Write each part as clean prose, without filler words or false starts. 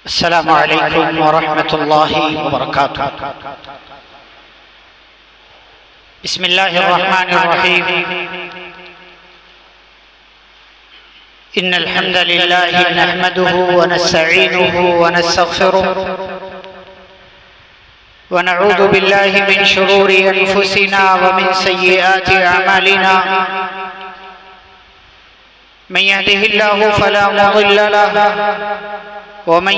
अस्सलामु अलैकुम वरहमतुल्लाहि वबरकातुह। बिस्मिल्लाहिर रहमानिर रहीम। इन्नल हम्दलिल्लाहि नहमदुहु व नस्तईनुहु व नस्तगफिरुह व नऊज़ु बिल्लाहि मिन शुरूरि अनफुसिना व मिन सय्यिआति अमालिना। मन यहदिहिल्लाहु फला मुदिल्ल लहु वमन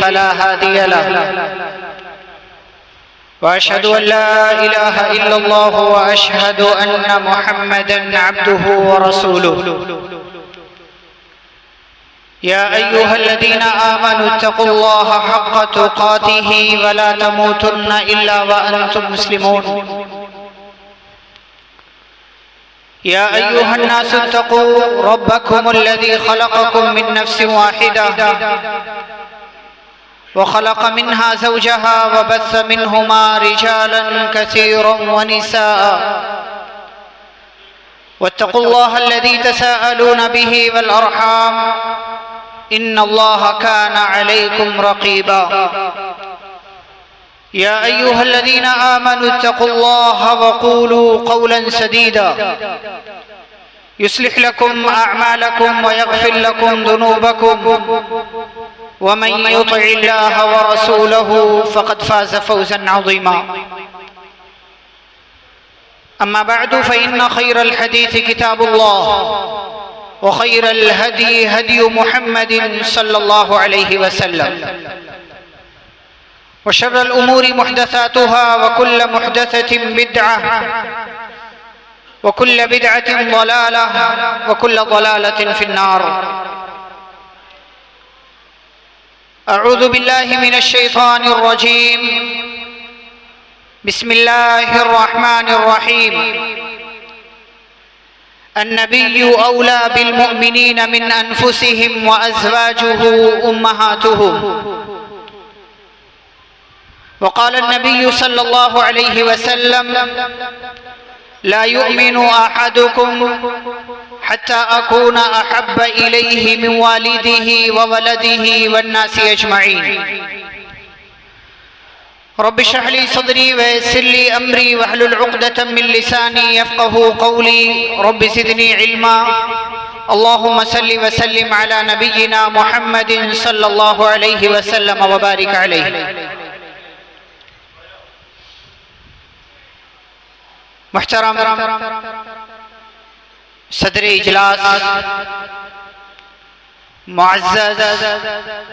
फला हादिय लहु वअशहदु अन ला इलाहा इल्लल्लाह व अशहदु अन्न मुहम्मदन अब्दुहु व रसूलुहु। या अय्युहल्लज़ीना आमनु इत्तक़ुल्लाहा हक़्क़ तुक़ातिहि व ला तमूतुन्न इल्ला व अंतुम मुस्लिमून। या अय्युहन्नासु इत्तक़ू रब्बकुमुल्लज़ी ख़लक़कुम मिन नफ्सिन वाहिदा व ख़लक़ मिन्हा ज़ौजहा व बस्स मिन्हुमा रिजालन कसीरन व निसाअ वत्तक़ुल्लाहा अल्लज़ी तसाअलून बिही वल अर्हाम इन्नल्लाहा काना अलैकुम रक़ीबा। या अय्युहल्लज़ीना आमनु इत्तक़ुल्लाहा वक़ूलू क़ौलन सदीदा युस्लिह लकुम अअमालकुम व यग़फिर लकुम ज़ुनूबकुम व मन युतिइल्लाह व रसूलहु फ़क़द फ़ाज़ फ़ौज़न अज़ीमा। अम्मा बअदु फ़इन्न ख़ैरल हदीस किताबुल्लाह व ख़ैरल हदी हदी मुहम्मदिन सल्लल्लाहु अलैहि वसल्लम व शर्रल उमूरि मुहदसातुहा व कुल्ल मुहदसतिन बिदअह व कुल्ल बिदअतिन ज़लालह व कुल्ल ज़लालतिन फिन्नार। अऊज़ु बिल्लाहि मिनश शैतानिर रजीम। बिस्मिल्लाहिर रहमानिर रहीम। अन्नबिय्यु औला बिल मुअमिनीन मिन अनफुसिहिम व अज़वाजुहु उम्महातुहुम। वक़ाल अन्नबिय्यु सल्लल्लाहु अलैहि वसल्लम ला युमिनु अहदुकुम हत्ता अकूना अहब्ब इलैहि मिन वालिदिही व वलदिही वन्नासि अजमईन। रब्बि इश्रह ली सदरी व यस्सिर ली अमरी वहलुल उक़दतम मिन लिसानी यफ़क़हू क़ौली। रब्बि ज़िदनी इल्मा। अल्लाहुम्मा सल्लि व सल्लिम अला नबिय्यिना मुहम्मदिन सल्लल्लाहु अलैहि वसल्लम व बारिक अलैहि। मुहतरम सदर इजलास, मुअज़्ज़ज़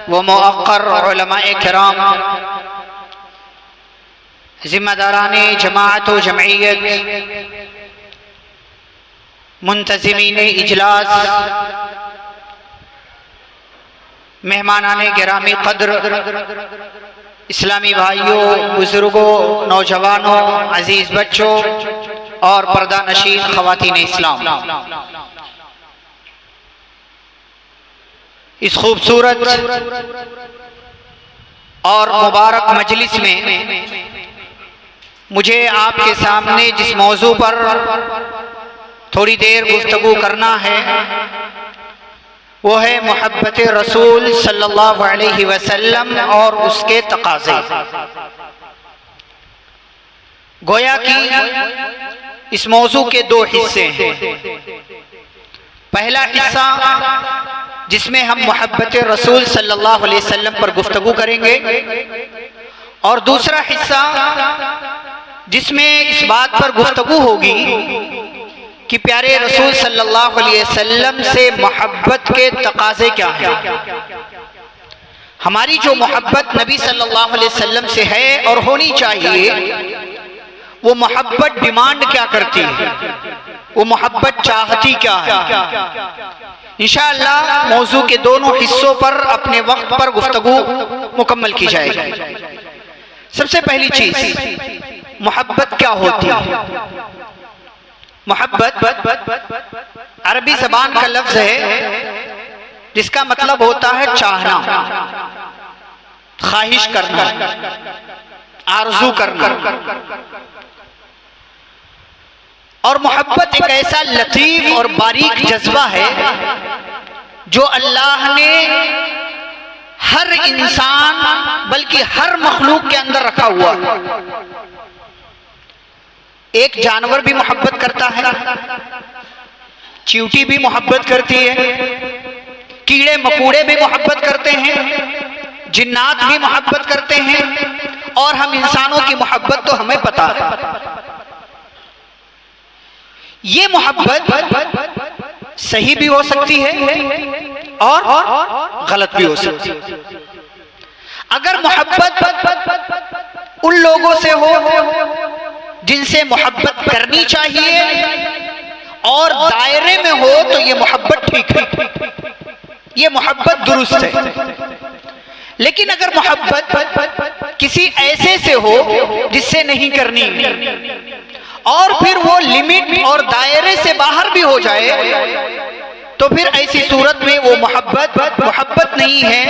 व मुअक्कर उलमाए किराम, जिम्मेदाराने जमाअत व जमईयत, मुंतज़िमीने इजलास, मेहमानाने गिरामी क़द्र, इस्लामी भाइयों, बुजुर्गों, नौजवानों, अजीज बच्चों और पर्दा नशीन ख़वातीन इस्लाम, इस खूबसूरत और मुबारक मजलिस में मुझे आपके सामने जिस मौजू पर थोड़ी देर गुफ्तगू करना है वो है मोहब्बत रसूल सल्लल्लाहु अलैहि वसल्लम और उसके तकाज़े। गोया कि इस मौजू के दो हिस्से हैं। पहला हिस्सा जिसमें हम मोहब्बत रसूल सल्लल्लाहु अलैहि वसल्लम पर गुफ्तगू करेंगे और दूसरा हिस्सा जिसमें इस बात पर गुफ्तगू होगी कि प्यारे रसूल सल्लल्लाहु अलैहि वसल्लम से मोहब्बत के तकाज़े क्या हैं। हमारी जो मोहब्बत नबी सल्लल्लाहु अलैहि वसल्लम से है और होनी चाहिए, वो मोहब्बत डिमांड क्या करती है, वो मोहब्बत चाहती क्या है। इंशाअल्लाह मौजू के दोनों हिस्सों पर अपने वक्त पर गुफ्तगू मुकम्मल की जाएगी। सबसे पहली चीज, मोहब्बत क्या होती है। मोहब्बत अरबी ज़बान का लफ्ज है जिसका मतलब होता है चाहना, ख्वाहिश करना, आरज़ू करना। और मोहब्बत एक ऐसा लतीफ और बारीक जज्बा है जो अल्लाह ने हर इंसान बल्कि हर मखलूक के अंदर रखा हुआ है। एक जानवर भी मोहब्बत करता है, चींटी भी मोहब्बत करती है, कीड़े मकोड़े भी मोहब्बत करते हैं, जिन्नात भी मोहब्बत करते हैं, और हम इंसानों की मोहब्बत तो हमें पता है। ये मोहब्बत सही भी हो सकती है और गलत भी हो सकती है। अगर मोहब्बत उन लोगों से हो जिनसे मोहब्बत करनी चाहिए और दायरे में हो तो ये मोहब्बत ठीक है, ये मोहब्बत दुरुस्त है। लेकिन अगर मोहब्बत किसी ऐसे से हो जिससे नहीं करनी और फिर वो लिमिट और दायरे से बाहर भी हो जाए तो फिर ऐसी सूरत में वो मोहब्बत नहीं है,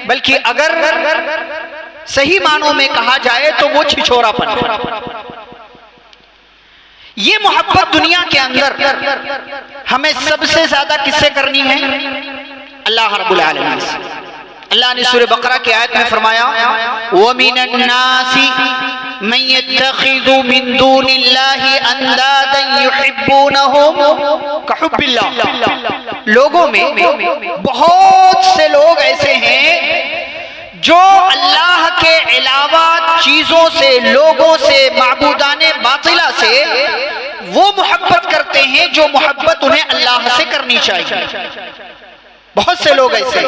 बल्कि अगर सही मानों में कहा जाए तो वो छिछोरापन है। ये मोहब्बत दुनिया के अंदर हमें सबसे ज्यादा किससे करनी है? अल्लाह रब्बुल आलमीन से। अल्लाह ने सूरह बकरा की आयत में फरमाया, व मिनन नासी मन यत्तखिज़ु मिन दूनिल्लाहि अंदादन युहिब्बूनहुम कहुब्बिल्लाह। लोगों में बहुत से लोग ऐसे हैं जो अल्लाह के अलावा चीजों से, लोगों से, माबूदाने बातिला से वो मोहब्बत करते हैं जो मोहब्बत उन्हें अल्लाह से करनी चाहिए। बहुत से लोग ऐसे,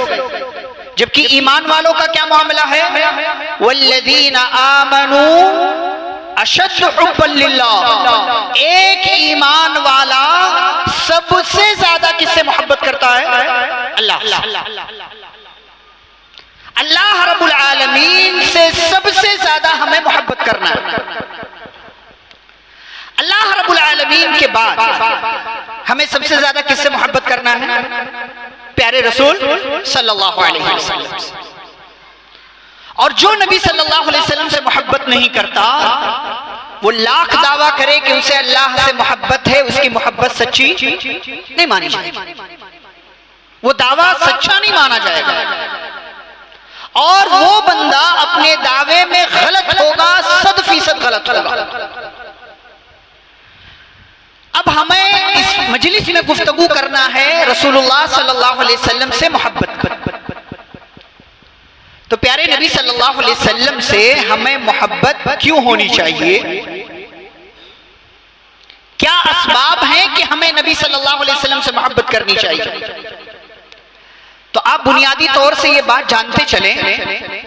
जबकि ईमान वालों का क्या मामला है? वल्लज़ीना आमनू अशद्दु हुब्बन लिल्लाह। एक ईमान वाला सबसे ज्यादा किससे मोहब्बत करता है? अल्लाह। अल्लाह रब्बुल आलमीन से सबसे ज्यादा हमें मोहब्बत करना है। अल्लाह रब्बुल आलमीन के बाद हमें सबसे ज्यादा किससे मोहब्बत करना है? प्यारे रसूल सल्लल्लाहु अलैहि वसल्लम से। और जो नबी सल्लल्लाहु अलैहि वसल्लम से मोहब्बत नहीं करता, वो लाख दावा करे कि उसे अल्लाह से मोहब्बत है, उसकी मोहब्बत सच्ची नहीं मानी जाएगी, वो दावा सच्चा नहीं माना जाएगा और वो बंदा अपने दावे में गलत होगा, 100% गलत होगा। अब हमें इस मजलिस में गुफ्तगू करना है रसूलुल्लाह सल्लल्लाहु अलैहि वसल्लम से मोहब्बत। तो प्यारे नबी सल्लल्लाहु अलैहि वसल्लम से हमें मोहब्बत क्यों होनी चाहिए? क्या असबाब हैं कि हमें नबी सल्लल्लाहु अलैहि वसल्लम से मोहब्बत करनी चाहिए? तो आप बुनियादी तौर से ये बात जानते चलें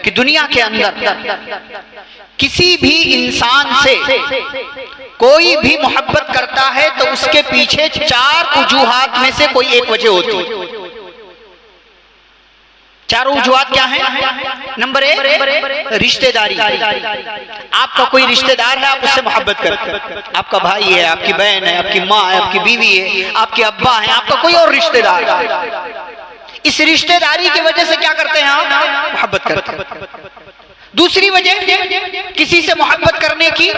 कि दुनिया के अंदर किसी भी इंसान से कोई भी मोहब्बत करता है तो उसके पीछे 4 वजूहात में से कोई एक वजह होती है। 4 वजूहात क्या है? नंबर 1 रिश्तेदारी। आपका कोई रिश्तेदार है, आप उससे मोहब्बत करते हैं, आपका भाई है, आपकी बहन है, आपकी माँ है, आपकी बीवी है, आपके अब्बा है, आपका कोई और रिश्तेदार है। इस रिश्तेदारी की वजह से क्या करते हैं? आप मोहब्बत करते हैं। दूसरी वजह किसी से मोहब्बत करने की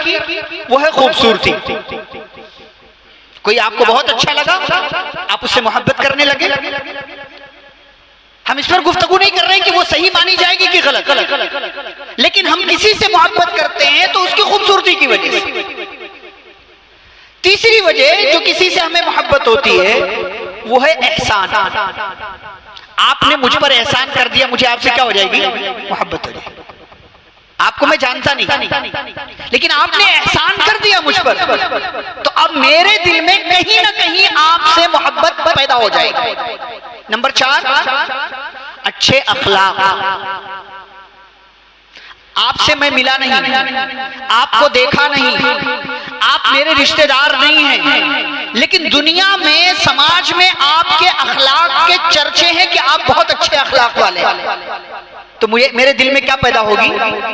वो है खूबसूरती। कोई आपको बहुत अच्छा लगा, आप उससे मोहब्बत करने लगे। हम इस पर गुफ्तगू नहीं कर रहे हैं कि वो सही मानी जाएगी कि गलत, लेकिन हम किसी से मोहब्बत करते हैं तो उसकी खूबसूरती की वजह से। तीसरी वजह जो किसी से हमें मोहब्बत होती है वो है एहसान। आपने मुझ पर एहसान कर दिया, मुझे आपसे क्या हो जाएगी? मोहब्बत हो जाएगी। आपको मैं जानता नहीं, लेकिन आपने एहसान कर दिया मुझ पर, तो अब मेरे दिल में कहीं ना कहीं आपसे मोहब्बत पैदा हो जाएगी। नंबर 4 अच्छे अखलाक। आपसे मैं मिला नहीं, आपको देखा नहीं, आप मेरे रिश्तेदार नहीं हैं, लेकिन दुनिया में, समाज में आपके अखलाक के चर्चे हैं कि आप बहुत अच्छे अखलाक वाले हैं, तो मेरे दिल में क्या पैदा होगी?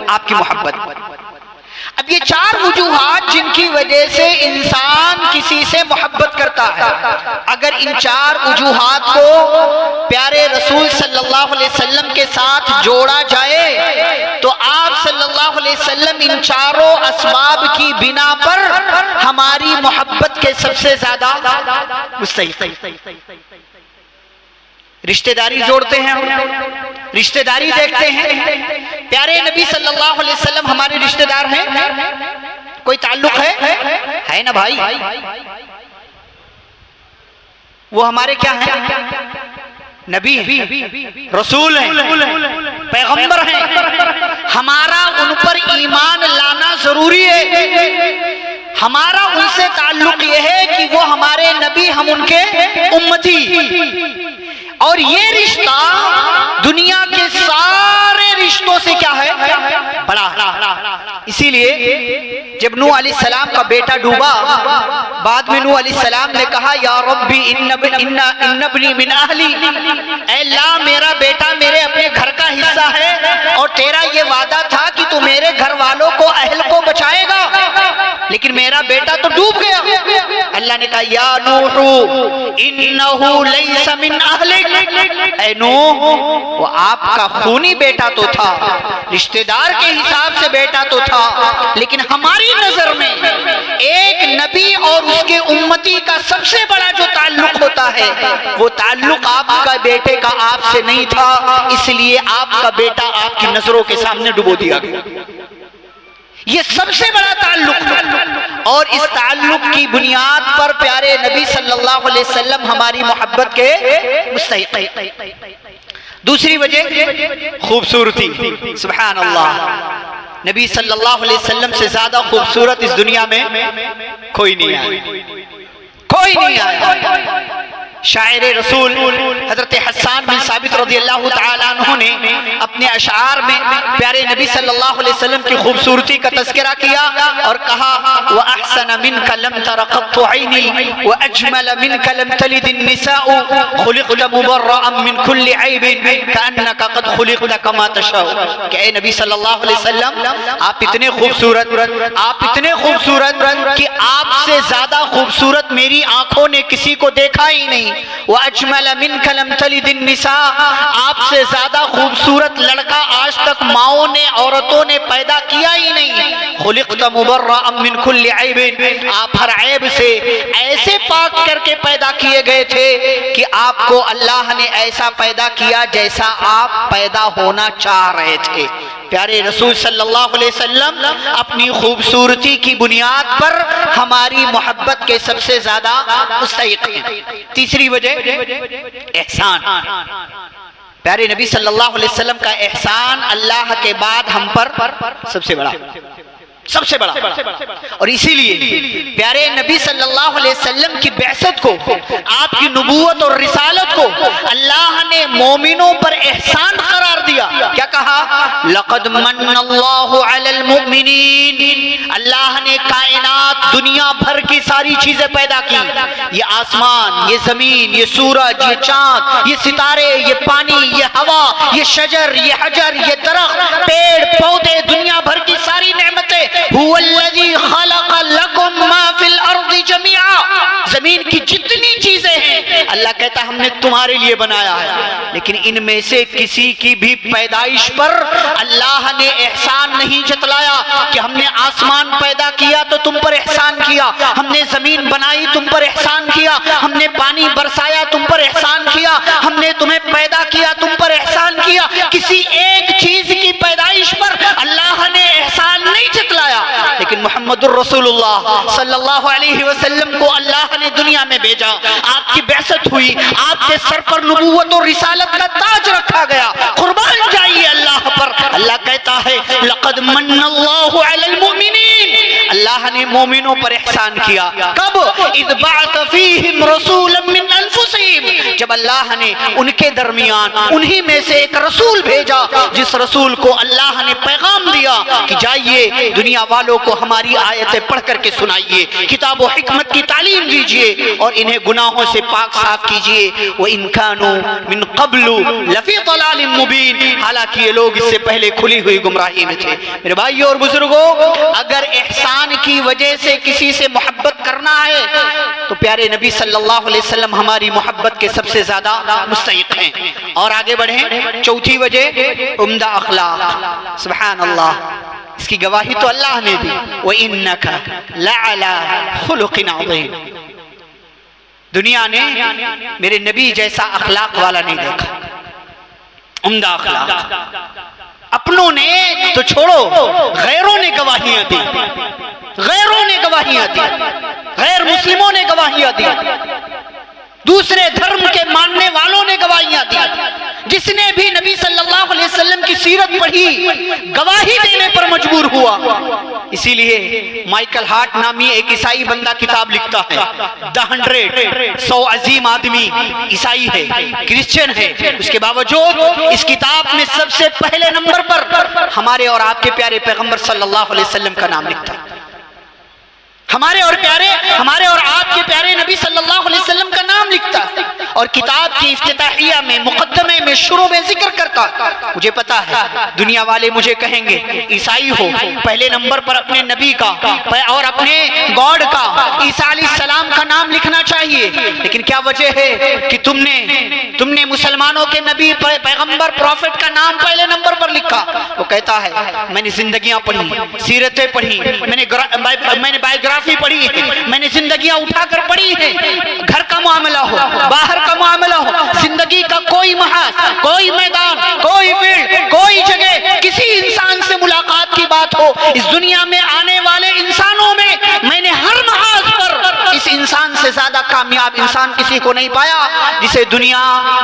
आपकी मोहब्बत। अब ये 4 वजूहात जिनकी वजह से इंसान किसी से मोहब्बत करता है, अगर इन 4 वजूहात को प्यारे रसूल सल्लल्लाहु अलैहि वसल्लम के साथ जोड़ा जाए तो आप सल्लल्लाहु अलैहि वसल्लम इन 4 असबाब की बिना पर हमारी मोहब्बत के सबसे ज्यादा मुस्तहिक। रिश्तेदारी जोड़ते हैं, हम रिश्तेदारी देखते हैं। प्यारे नबी सल्लल्लाहु अलैहि वसल्लम हमारे रिश्तेदार हैं, कोई ताल्लुक है ना भाई? वो हमारे क्या हैं? नबी हैं, रसूल हैं, पैगंबर हैं। हमारा उन पर ईमान लाना जरूरी है। हमारा उनसे ताल्लुक यह है कि वो हमारे नबी, हम उनके उम्मती। और ये रिश्ता दुनिया के सारे रिश्तों से क्या है? बड़ा। इसीलिए जब नूह अलैहिस्सलाम का बेटा डूबा, बाद में नूह अलैहिस्सलाम ने कहा, या रब्बी इन्नबनी मिन अहली, ऐ अल्लाह मेरा बेटा मेरे अपने घर का हिस्सा है और तेरा ये वादा था कि तू मेरे घर वालों को, अहल को बचाएगा, लेकिन मेरा बेटा तो डूब गया। अल्लाह ने कहा, या नूह इन्नहु लैसा मिन अहलिक, ऐ नूह वो आपका खूनी बेटा तो था, रिश्तेदार के हिसाब से बेटा तो था, लेकिन हमारी नजर में एक नबी और उसके उम्मती का सबसे बड़ा जो ताल्लुक होता है, वो ताल्लुक आपका बेटे का आपसे नहीं था, इसलिए आपका बेटा आपकी नजरों के सामने डुबो दिया गया। ये सबसे बड़ा ताल्लुक, और इस ताल्लुक की बुनियाद पर प्यारे नबी सल्लल्लाहु अलैहि वसल्लम हमारी मोहब्बत के मुस्तहिक हैं। दूसरी वजह खूबसूरती। सुभान अल्लाह, नबी सल्लल्लाहु अलैहि वसल्लम से ज्यादा खूबसूरत इस दुनिया में कोई नहीं आया, कोई नहीं आया। शायर रसूल हजरत हस्सान बिन साबित रज़ियल्लाहु ताला अन्हु ने अपने अशार में प्यारे नबी सल्लल्लाहु अलैहि वसल्लम की खूबसूरती का तज़किरा किया और कहा, व अहसन मिनका लम तरा क़त्तु ऐनी व अजमल मिनका लम तलिद अन्निसाउ खुलिक़त मुबर्रअन मिन कुल्लि ऐबिन कअन्नका क़द खुलिक़त कमा तशाउ। कि ऐ नबी सल्लल्लाहु अलैहि वसल्लम, आप इतने खूबसूरत, आप इतने खूबसूरत कि आपसे ज्यादा खूबसूरत मेरी आंखों ने किसी को देखा ही नहीं। वह अजमल मिनका लम तलिद निसा, आपसे ज्यादा खूबसूरत लड़का आज तक माओं ने, औरतों ने पैदा किया ही नहीं। खुलिक़त मुबर्रअन मिन कुल्लि ऐबिन, आप हर ऐब से ऐसे पाक करके पैदा किए गए थे कि आपको अल्लाह ने ऐसा पैदा किया जैसा आप पैदा होना चाह रहे थे। प्यारे रसूल सल्लल्लाहु अलैहि वसल्लम अपनी खूबसूरती की बुनियाद पर हमारी मोहब्बत के सबसे ज्यादा मुस्तहिक हैं। तीसरी वजह एहसान। प्यारे नबी सल्लल्लाहु अलैहि वसल्लम का एहसान अल्लाह के बाद हम पर सबसे बड़ा, सबसे बड़ा। और इसीलिए प्यारे नबी सल्लल्लाहु अलैहि वसल्लम की बेअसत को, आपकी नबूवत और रिसालत को अल्लाह ने मोमिनों पर एहसान करार दिया। क्या कहा? लक़द मन्नल्लाहु अलल मुमिनीन, अल्लाह ने कायनात दुनिया भर की सारी चीजें पैदा की। ये आसमान, ये जमीन, ये सूरज, ये चांद, ये सितारे, ये पानी, ये हवा, ये शजर, ये हजर, ये दरख्त, पेड़ पौधे, दुनिया भर की सारी नेमतें। हुवल्लज़ी खलक़ लकुम मा फिल अर्ज़ि जमीआ, जमीन की जितनी चीजें हैं अल्लाह कहता हमने तुम्हारे लिए बनाया है। लेकिन इनमें से किसी की भी पैदाइश पर अल्लाह ने एहसान नहीं जतलाया कि हमने आसमान पैदा किया तो तुम पर एहसान किया, हमने जमीन बनाई तुम पर एहसान किया, हमने पानी बरसाया तुम पर एहसान किया, हमने तुम्हें पैदा किया तुम पर एहसान किया। किसी एक चीज की पैदाइश पर अल्लाह ने एहसान नहीं जतलाया। लेकिन मुहम्मदुर रसूलुल्लाह सल्लल्लाहु अलैहि वसल्लम को अल्लाह ने दुनिया में भेजा, आपकी बेअसत हुई, आपके सर पर नबूवत और रिसालत का ताज रखा गया। कुर्बान जाइए अल्लाह पर। अल्लाह कहता है लक़द मन्नल्लाहु अलल मुमिनीन, अल्लाह ने मोमिनों पर एहसान किया। कब? इज़ बअस फीहिम रसूलन मिन अनफुसिहिम, जब अल्लाह ने उनके दरमियान उन्हीं में से एक रसूल भेजा, जिस रसूल को अल्लाह ने पैगाम दिया कि जाइए दुनिया वालों को हमारी आयतें पढ़ करके सुनाइए, किताब और हिकमत की तालीम दीजिए और इन्हें गुनाहों से पाक साफ कीजिए। वो इनकानु मिन क़ब्लु लफ़ी ज़लालिन मुबीन, हालांकि ये लोग इससे पहले खुली हुई गुमराही में थे। मेरे भाइयों और बुजुर्गों, अगर एहसान की वजह से किसी से मोहब्बत करना है तो प्यारे नबी सल्लल्लाहु अलैहि वसल्लम हमारी मोहब्बत के सबसे ज्यादा मुस्तहिक हैं। और आगे बढ़े, चौथी वजह उम्दा अखलाक। सुभान अल्लाह, इसकी गवाही तो अल्लाह ने दी, व इन्नका लअला खुलुक़िन अज़ीम। दुनिया ने मेरे नबी जैसा अखलाक वाला नहीं देखा, उम्दा अखलाक। अपनों ने तो छोड़ो, गैरों ने गवाहियां दी, गैरों ने गवाहियां दी, गैर मुस्लिमों ने गवाहियां दी, दूसरे धर्म के मानने वालों ने गवाहियां दी। जिसने भी नबी सल्लल्लाहु अलैहि वसल्लम की सीरत पढ़ी गवाही देने पर मजबूर हुआ। इसीलिए माइकल हार्ट नामी एक ईसाई बंदा किताब लिखता है, द 100 अजीम आदमी ईसाई है, क्रिश्चियन है, उसके बावजूद इस किताब में सबसे पहले नंबर पर हमारे और आपके प्यारे पैगंबर सल्लल्लाहु अलैहि वसल्लम का नाम लिखता है। हमारे और आपके प्यारे नबी सल्लल्लाहु अलैहि वसल्लम का नाम लिखता है और किताब की इफ्तिताहिया में, मुकद्दमे में, शुरू में जिक्र करता। मुझे पता है दुनिया वाले मुझे कहेंगे ईसाई हो, पहले नंबर पर अपने नबी का और अपने गॉड का, ईसा अलैहिस्सलाम का नाम लिखना चाहिए, लेकिन क्या वजह है कि तुमने मुसलमानों के नबी, पैगंबर, प्रॉफिट का नाम पहले नंबर पर लिखा। वो कहता है मैंने जिंदगियां पढ़ी, सीरतें पढ़ी, मैंने बायोग्राफी पढ़ी है, मैंने जिंदगियां उठाकर पढ़ी है। घर का मामला हो, बाहर का मामला हो, जिंदगी का कोई महाज, कोई मैदान, कोई फील्ड, कोई जगह, किसी इंसान से मुलाकात की बात हो, इस दुनिया में आने वाले इंसानों में मैंने हर महाज पर इस इंसान से ज्यादा कामयाब इंसान किसी को नहीं पाया जिसे दुनिया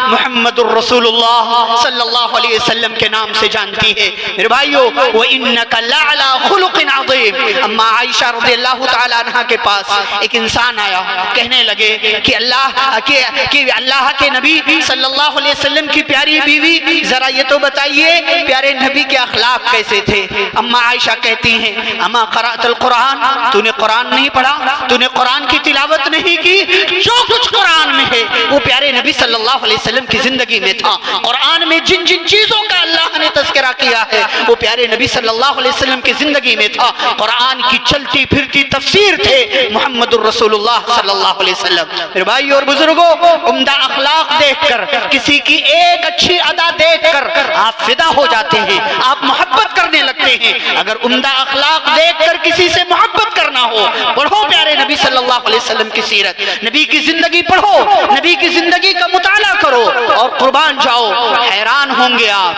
मुहम्मदुर रसूलुल्लाह सल्लल्लाहु अलैहि वसल्लम के नाम से जानती है। मेरे भाइयों, व इन्नका लअला खुलुकिन अज़ीम। अम्मा आयशा रज़ियल्लाहु ताला अन्हा के पास एक इंसान आया, कहने लगे कि अल्लाह के नबी सल्लल्लाहु अलैहि वसल्लम की प्यारी बीवी, जरा ये तो बताइए प्यारे नबी के अखलाक कैसे थे। अम्मा आयशा कहती हैं, अमा क़राअतल कुरान, तूने कुरान नहीं पढ़ा, तूने कुरान की तिलावत नहीं की? जो कुछ कुरान में है वो प्यारे नबी सल्लल्लाहु अलैहि वसल्लम की जिंदगी में था। कुरान में जिन जिन चीजों का अल्लाह ने तज़किरा किया है वो प्यारे नबी सल्लल्लाहु अलैहि वसल्लम की जिंदगी में था। कुरान की चलती फिरती तफसीर थे मुहम्मदुर रसूलुल्लाह सल्लल्लाहु अलैहि वसल्लम। मेरे भाइयों और बुजुर्गों, उम्दा अखलाक देखकर, किसी की एक अच्छी अदा देखकर आप फिदा हो जाते हैं, आप मोहब्बत करने लगते हैं। अगर उम्दा अखलाक देखकर किसी से मोहब्बत करना हो, पढ़ो प्यारे नबी सल्लल्लाहु अलैहि वसल्लम की सीरत, नबी की जिंदगी पढ़ो, नबी की जिंदगी का मुताला करो और कुर्बान जाओ। हैरान होंगे आप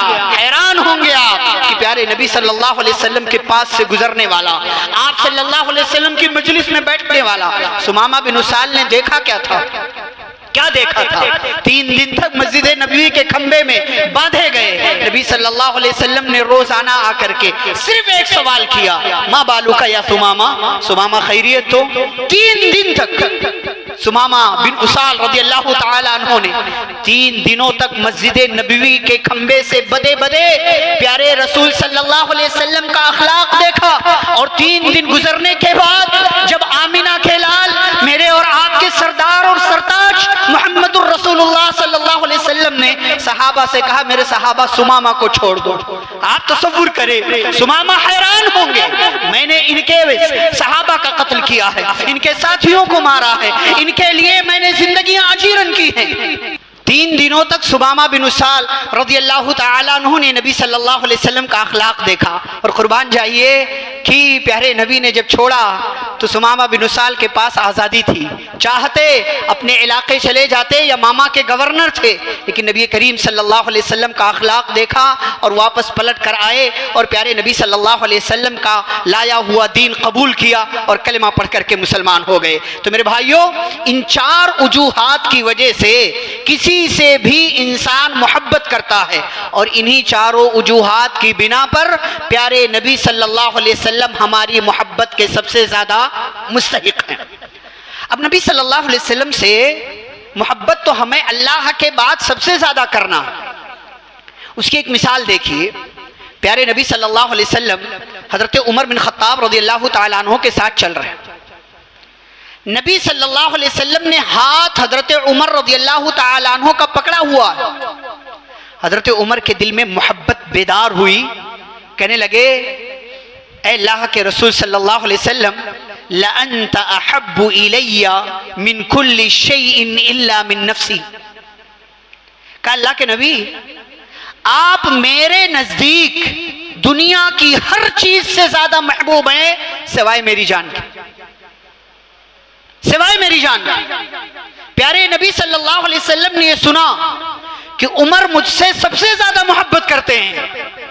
कि प्यारे नबी सल्लल्लाहु अलैहि वसल्लम के पास से गुजरने वाला, आप सल्लल्लाहु अलैहि वसल्लम की मजलिस में बैठने वाला सुमामा बिन उसाल ने देखा क्या था? क्या देखा था? 3 दिन तक मस्जिद नबवी के खंबे में बांधे गए। नबी सल्लल्लाहु अलैहि वसल्लम ने रोजाना आकर के सिर्फ एक सवाल किया, माँ बालू का या सुमामा खैरियत? तो 3 दिन तक सुमामा बिन उसाल रज़ियल्लाहु ताला अन्हु ने 3 दिनों तक मस्जिद नबवी के खंबे से बदे प्यारे रसूल सल्लल्लाहु अलैहि वसल्लम का अखलाक देखा। और 3 दिन गुजरने के बाद जब आमिना के लाल, मेरे और आपके सरदार और सरताज मुहम्मदुर रसूलुल्लाह सल्लल्लाहु अलैहि वसल्लम ने सहाबा से कहा, मेरे सहाबा सुमामा को छोड़ दो। आप तसव्वुर करें, सुमामा हैरान होंगे, मैंने इनके सहाबा का कत्ल किया है, इनके साथियों को मारा है, इनके लिए मैंने जिंदगियां आजीरन की हैं। 3 दिनों तक सुमामा बिन उसाल रज़ियल्लाहु ताला अन्हु ने नबी सल्लल्लाहु अलैहि वसल्लम का अखलाक देखा। और कुर्बान जाइए कि प्यारे नबी ने जब छोड़ा तो सुमामा बिन उसाल के पास आज़ादी थी, चाहते अपने इलाके चले जाते या मामा के गवर्नर थे, लेकिन नबी करीम सल्लल्लाहु अलैहि वसल्लम का अखलाक देखा और वापस पलट कर आए और प्यारे नबी सल्लल्लाहु अलैहि वसल्लम का लाया हुआ दीन कबूल किया और कलमा पढ़ करके मुसलमान हो गए। तो मेरे भाइयों, इन 4 वजूहात की वजह से किसी से भी इंसान मोहब्बत करता है और इन्हीं 4 वजूहात की बिना पर प्यारे नबी सल्लल्लाहु अलैहि वसल्लम हमारी मोहब्बत के सबसे ज्यादा मुस्तहिक हैं। अब नबी सल्लल्लाहु अलैहि वसल्लम से मोहब्बत तो हमें अल्लाह के बाद सबसे ज्यादा करना। उसकी एक मिसाल देखिए, प्यारे नबी सल्लल्लाहु अलैहि वसल्लम हजरत उमर बिन खत्ताब रज़ियल्लाहु ताला अन्हु के साथ चल रहे हैं। नबी सल्लल्लाहु अलैहि वसल्लम ने हाथ हजरत उमर रज़ियल्लाहु ताला अन्हु का पकड़ा हुआ। हजरत उमर के दिल में मोहब्बत बेदार हुई, कहने लगे, ऐ अल्लाह के रसूल सल्लल्लाहु अलैहि वसल्लम, ला अंत अहब्बु इलैया मिन कुल्ली शैइन इल्ला मिन नफ्सी। कहा अल्लाह के नबी, आप मेरे नजदीक दुनिया की हर चीज से ज्यादा महबूब हैं सिवाय मेरी जान के, सिवाय मेरी जान। प्यारे नबी सल्लल्लाहु अलैहि वसल्लम ने यह सुना कि उमर मुझसे सबसे ज्यादा मोहब्बत करते हैं,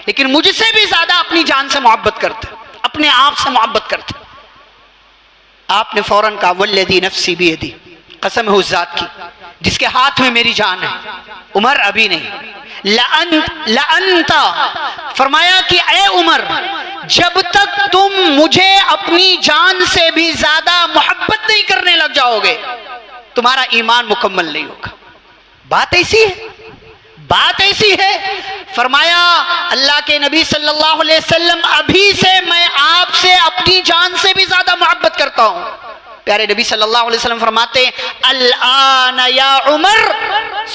लेकिन मुझसे भी ज्यादा अपनी जान से मोहब्बत करते, अपने आप से मोहब्बत करते। आपने फौरन कहा वल्लज़ी नफ्सी बियदी, कसम है उस जात की जिसके हाथ में मेरी जान है, उमर अभी नहीं, लअनता, फरमाया कि ए उमर, जब तक तुम मुझे अपनी जान से भी ज्यादा मोहब्बत नहीं करने लग जाओगे तुम्हारा ईमान मुकम्मल नहीं होगा। बात ऐसी है, बात ऐसी है। फरमाया अल्लाह के नबी सल्लल्लाहु अलैहि वसल्लम, अभी से मैं आपसे अपनी जान से भी ज्यादा मोहब्बत करता हूं। प्यारे नबी सल्लल्लाहु अलैहि वसल्लम फरमाते अल-आन या उमर,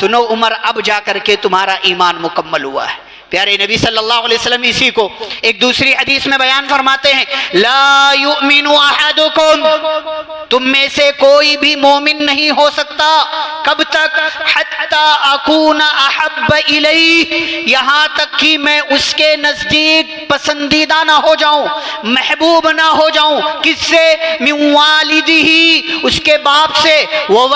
सुनो उमर, अब जाकर के तुम्हारा ईमान मुकम्मल हुआ है। प्यारे नबी सल्लल्लाहु अलैहि वसल्लम इसी को एक दूसरी हदीस में बयान फरमाते हैं, ला युमिनु अहदुकुम, तुम में से कोई भी मोमिन नहीं हो सकता कब तक, हत्ता अकूना अहब्ब इलैहि, यहाँ तक कि मैं उसके नजदीक पसंदीदा ना हो जाऊं, महबूब ना हो जाऊं। किससे? मिन वालिदिही, उसके बाप से, व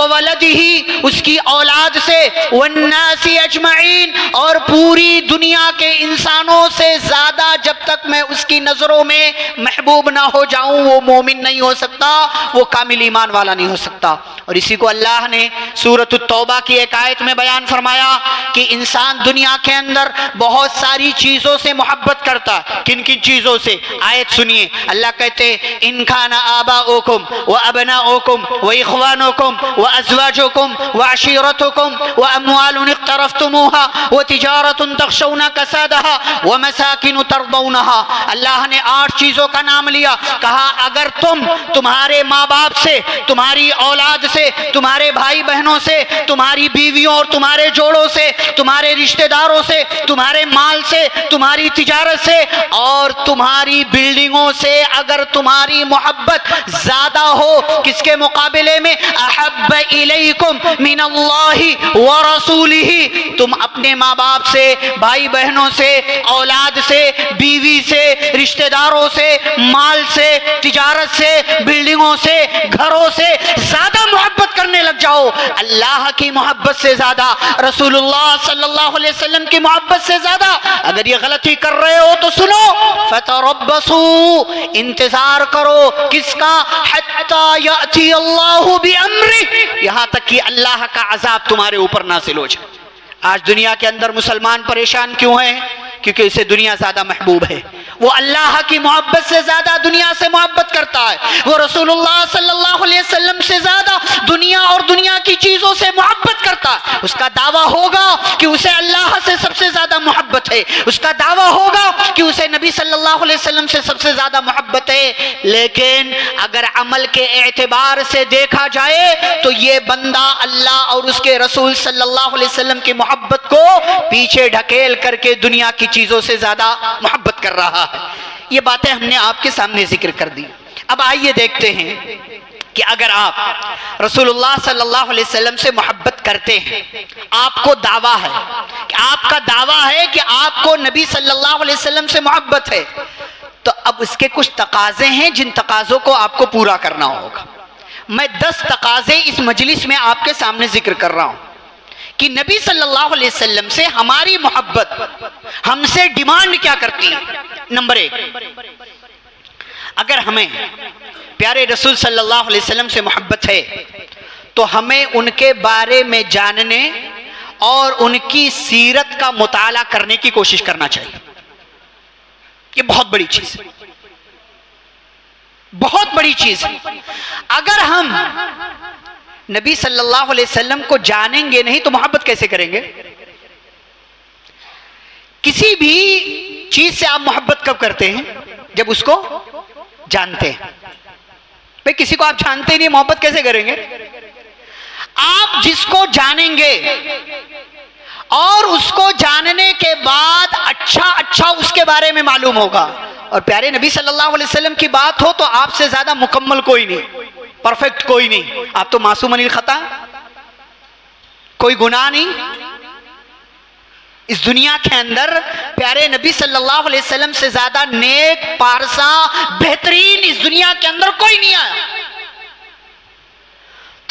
वलदिही, उसकी औलाद से, वन्नासी अजमईन, और पूरी दुनिया के इंसानों से ज्यादा जब तक मैं उसकी नजरों में महबूब ना हो जाऊं, वो मोमिन नहीं हो सकता, वो कामिल ईमान वाला नहीं हो सकता। और इसी को अल्लाह ने सूरत तौबा की एक आयत में बयान फरमाया कि इंसान दुनिया के अंदर बहुत सारी चीजों से मोहब्बत करता है। किन किन चीजों से? आयत सुनिए, अल्लाह कहते इन खाना आबाओकुम व अबनाओकुम व इख्वानुकुम व अज़वाजुकुम व अशीरतुकुम व अम्वालुन इक़्तरफ़्तुमूहा व तिजारतुन तख़शौना कसादहा व मसाकिन तरदौनहा। अल्लाह ने 8 चीजों का नाम लिया, कहा अगर तुम तुम्हारे माँ बाप से, तुम्हारी औलाद से, तुम्हारे भाई बहनों से, तुम्हारी बीवियों और तुम्हारे जोड़ों से, तुम्हारे रिश्तेदारों से, तुम्हारे माल से, तुम्हारी तिजारत से और तुम्हारी बिल्डिंगों से अगर तुम्हारी मोहब्बत ज्यादा हो, किसके मुकाबले में? अहब्ब इलैकुम मिनल्लाहि व रसूलिही, तुम अपने माँ बाप से, भाई बहनों से, औलाद से, बीवी से, रिश्तेदारों से, माल से, तिजारत से, बिल्डिंगों से, घरों से ज्यादा मोहब्बत करने लग जाओ, अल्लाह की मोहब्बत से ज्यादा, रसूलुल्लाह सल्लल्लाहु अलैहि वसल्लम की मोहब्बत से ज्यादा। अगर ये गलती कर रहे हो तो सुनो, फतरब्बसू, इंतजार करो, किसका? हत्ता याती अल्लाहु बिअम्री, यहां तक कि अल्लाह का अजाब तुम्हारे ऊपर नाज़िल हो जाए। आज दुनिया के अंदर मुसलमान परेशान क्यों है? क्योंकि इसे दुनिया ज्यादा महबूब है। वो अल्लाह की मोहब्बत से ज्यादा दुनिया से मोहब्बत करता है, वो रसूलुल्लाह सल्लल्लाहु अलैहि वसल्लम से ज्यादा दुनिया और दुनिया की चीजों से मोहब्बत करता है। उसका दावा होगा कि उसे अल्लाह से सबसे ज्यादा मोहब्बत है, उसका दावा होगा कि उसे नबी सल्लल्लाहु अलैहि वसल्लम से सबसे ज्यादा मोहब्बत है। लेकिन अगर अमल के एतबार से देखा जाए तो ये बंदा अल्लाह और उसके रसूल सल्लल्लाहु अलैहि वसल्लम की मोहब्बत को पीछे ढकेल करके दुनिया की चीजों से ज्यादा मोहब्बत कर रहा है। ये बातें हमने आपके सामने जिक्र कर दी। अब आइए देखते हैं कि अगर आप रसूलुल्लाह सल्लल्लाहु अलैहि वसल्लम से मोहब्बत करते हैं, आपको दावा है कि आपका दावा है कि आपको नबी सल्लल्लाहु अलैहि वसल्लम से मोहब्बत है, तो अब उसके कुछ तकाजे हैं जिन तकाजों को आपको पूरा करना होगा। मैं 10 तकाजे इस मजलिस में आपके सामने जिक्र कर रहा हूं कि नबी सल्लल्लाहु अलैहि वसल्लम से हमारी मोहब्बत हमसे डिमांड क्या करती है। नंबर 1, अगर हमें प्यारे रसूल सल्लल्लाहु अलैहि वसल्लम से मोहब्बत है तो हमें उनके बारे में जानने और उनकी सीरत का मुताला करने की कोशिश करना चाहिए। ये बहुत बड़ी चीज है, बहुत बड़ी चीज है। अगर हम नबी सल्लल्लाहु अलैहि वसल्लम को जानेंगे नहीं तो मोहब्बत कैसे करेंगे? किसी भी चीज से आप मोहब्बत कब करते हैं? जब उसको जानते हैं। भाई किसी को आप जानते ही नहीं, मोहब्बत कैसे करेंगे? आप जिसको जानेंगे और उसको जानने के बाद अच्छा उसके बारे में मालूम होगा। और प्यारे नबी सल्लल्लाहु अलैहि वसल्लम की बात हो तो आपसे ज्यादा मुकम्मल कोई नहीं, परफेक्ट कोई नहीं। आप तो मासूम अनिल खता, कोई गुनाह नहीं। इस दुनिया के अंदर प्यारे नबी सल्लल्लाहु अलैहि वसल्लम से ज्यादा नेक, पारसा, बेहतरीन इस दुनिया के अंदर कोई नहीं आया।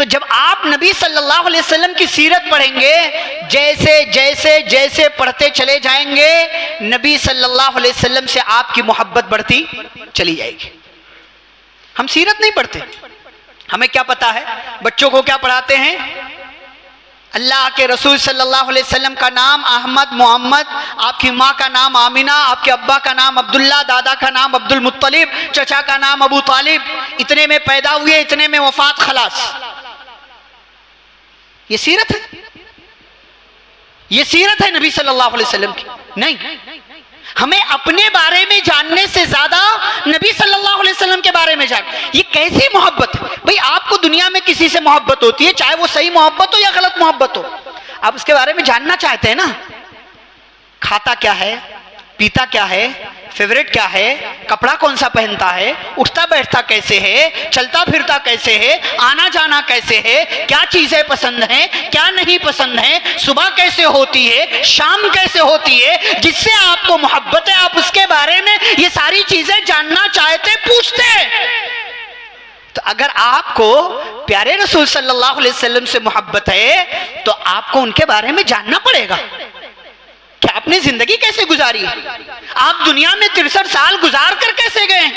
तो जब आप नबी सल्लल्लाहु अलैहि वसल्लम की सीरत पढ़ेंगे, जैसे जैसे जैसे पढ़ते चले जाएंगे, नबी सल्लल्लाहु अलैहि वसल्लम से आपकी मोहब्बत बढ़ती चली जाएगी। हम सीरत नहीं पढ़ते, हमें क्या पता है, बच्चों को क्या पढ़ाते हैं, अल्लाह के रसूल सल्लल्लाहु अलैहि वसल्लम का नाम अहमद मोहम्मद, आपकी माँ का नाम आमिना, आपके अब्बा का नाम अब्दुल्ला, दादा का नाम अब्दुल मुत्तलिब, चचा का नाम अबू तालिब, इतने में पैदा हुए, इतने में वफात, खलास। ये सीरत है? ये सीरत है नबी सल्लल्लाहु अलैहि वसल्लम की? नहीं। हमें अपने बारे में जानने से ज्यादा नबी सल्लल्लाहु अलैहि वसल्लम के बारे में जान। ये कैसी मोहब्बत है भाई? आपको दुनिया में किसी से मोहब्बत होती है, चाहे वो सही मोहब्बत हो या गलत मोहब्बत हो, आप उसके बारे में जानना चाहते हैं ना। खाता क्या है, पीता क्या है, फेवरेट क्या है, कपड़ा कौन सा पहनता है, उठता बैठता कैसे है, चलता फिरता कैसे है, आना जाना कैसे है, क्या चीजें पसंद हैं, क्या नहीं पसंद है, सुबह कैसे होती है, शाम कैसे होती है, जिससे आपको मोहब्बत है, आप उसके बारे में ये सारी चीजें जानना चाहते, पूछते। तो अगर आपको प्यारे रसूल सल्लल्लाहु अलैहि वसल्लम से मोहब्बत है तो आपको उनके बारे में जानना पड़ेगा कि आपने जिंदगी कैसे गुजारी, आप दुनिया में 63 साल गुजार कर कैसे गए,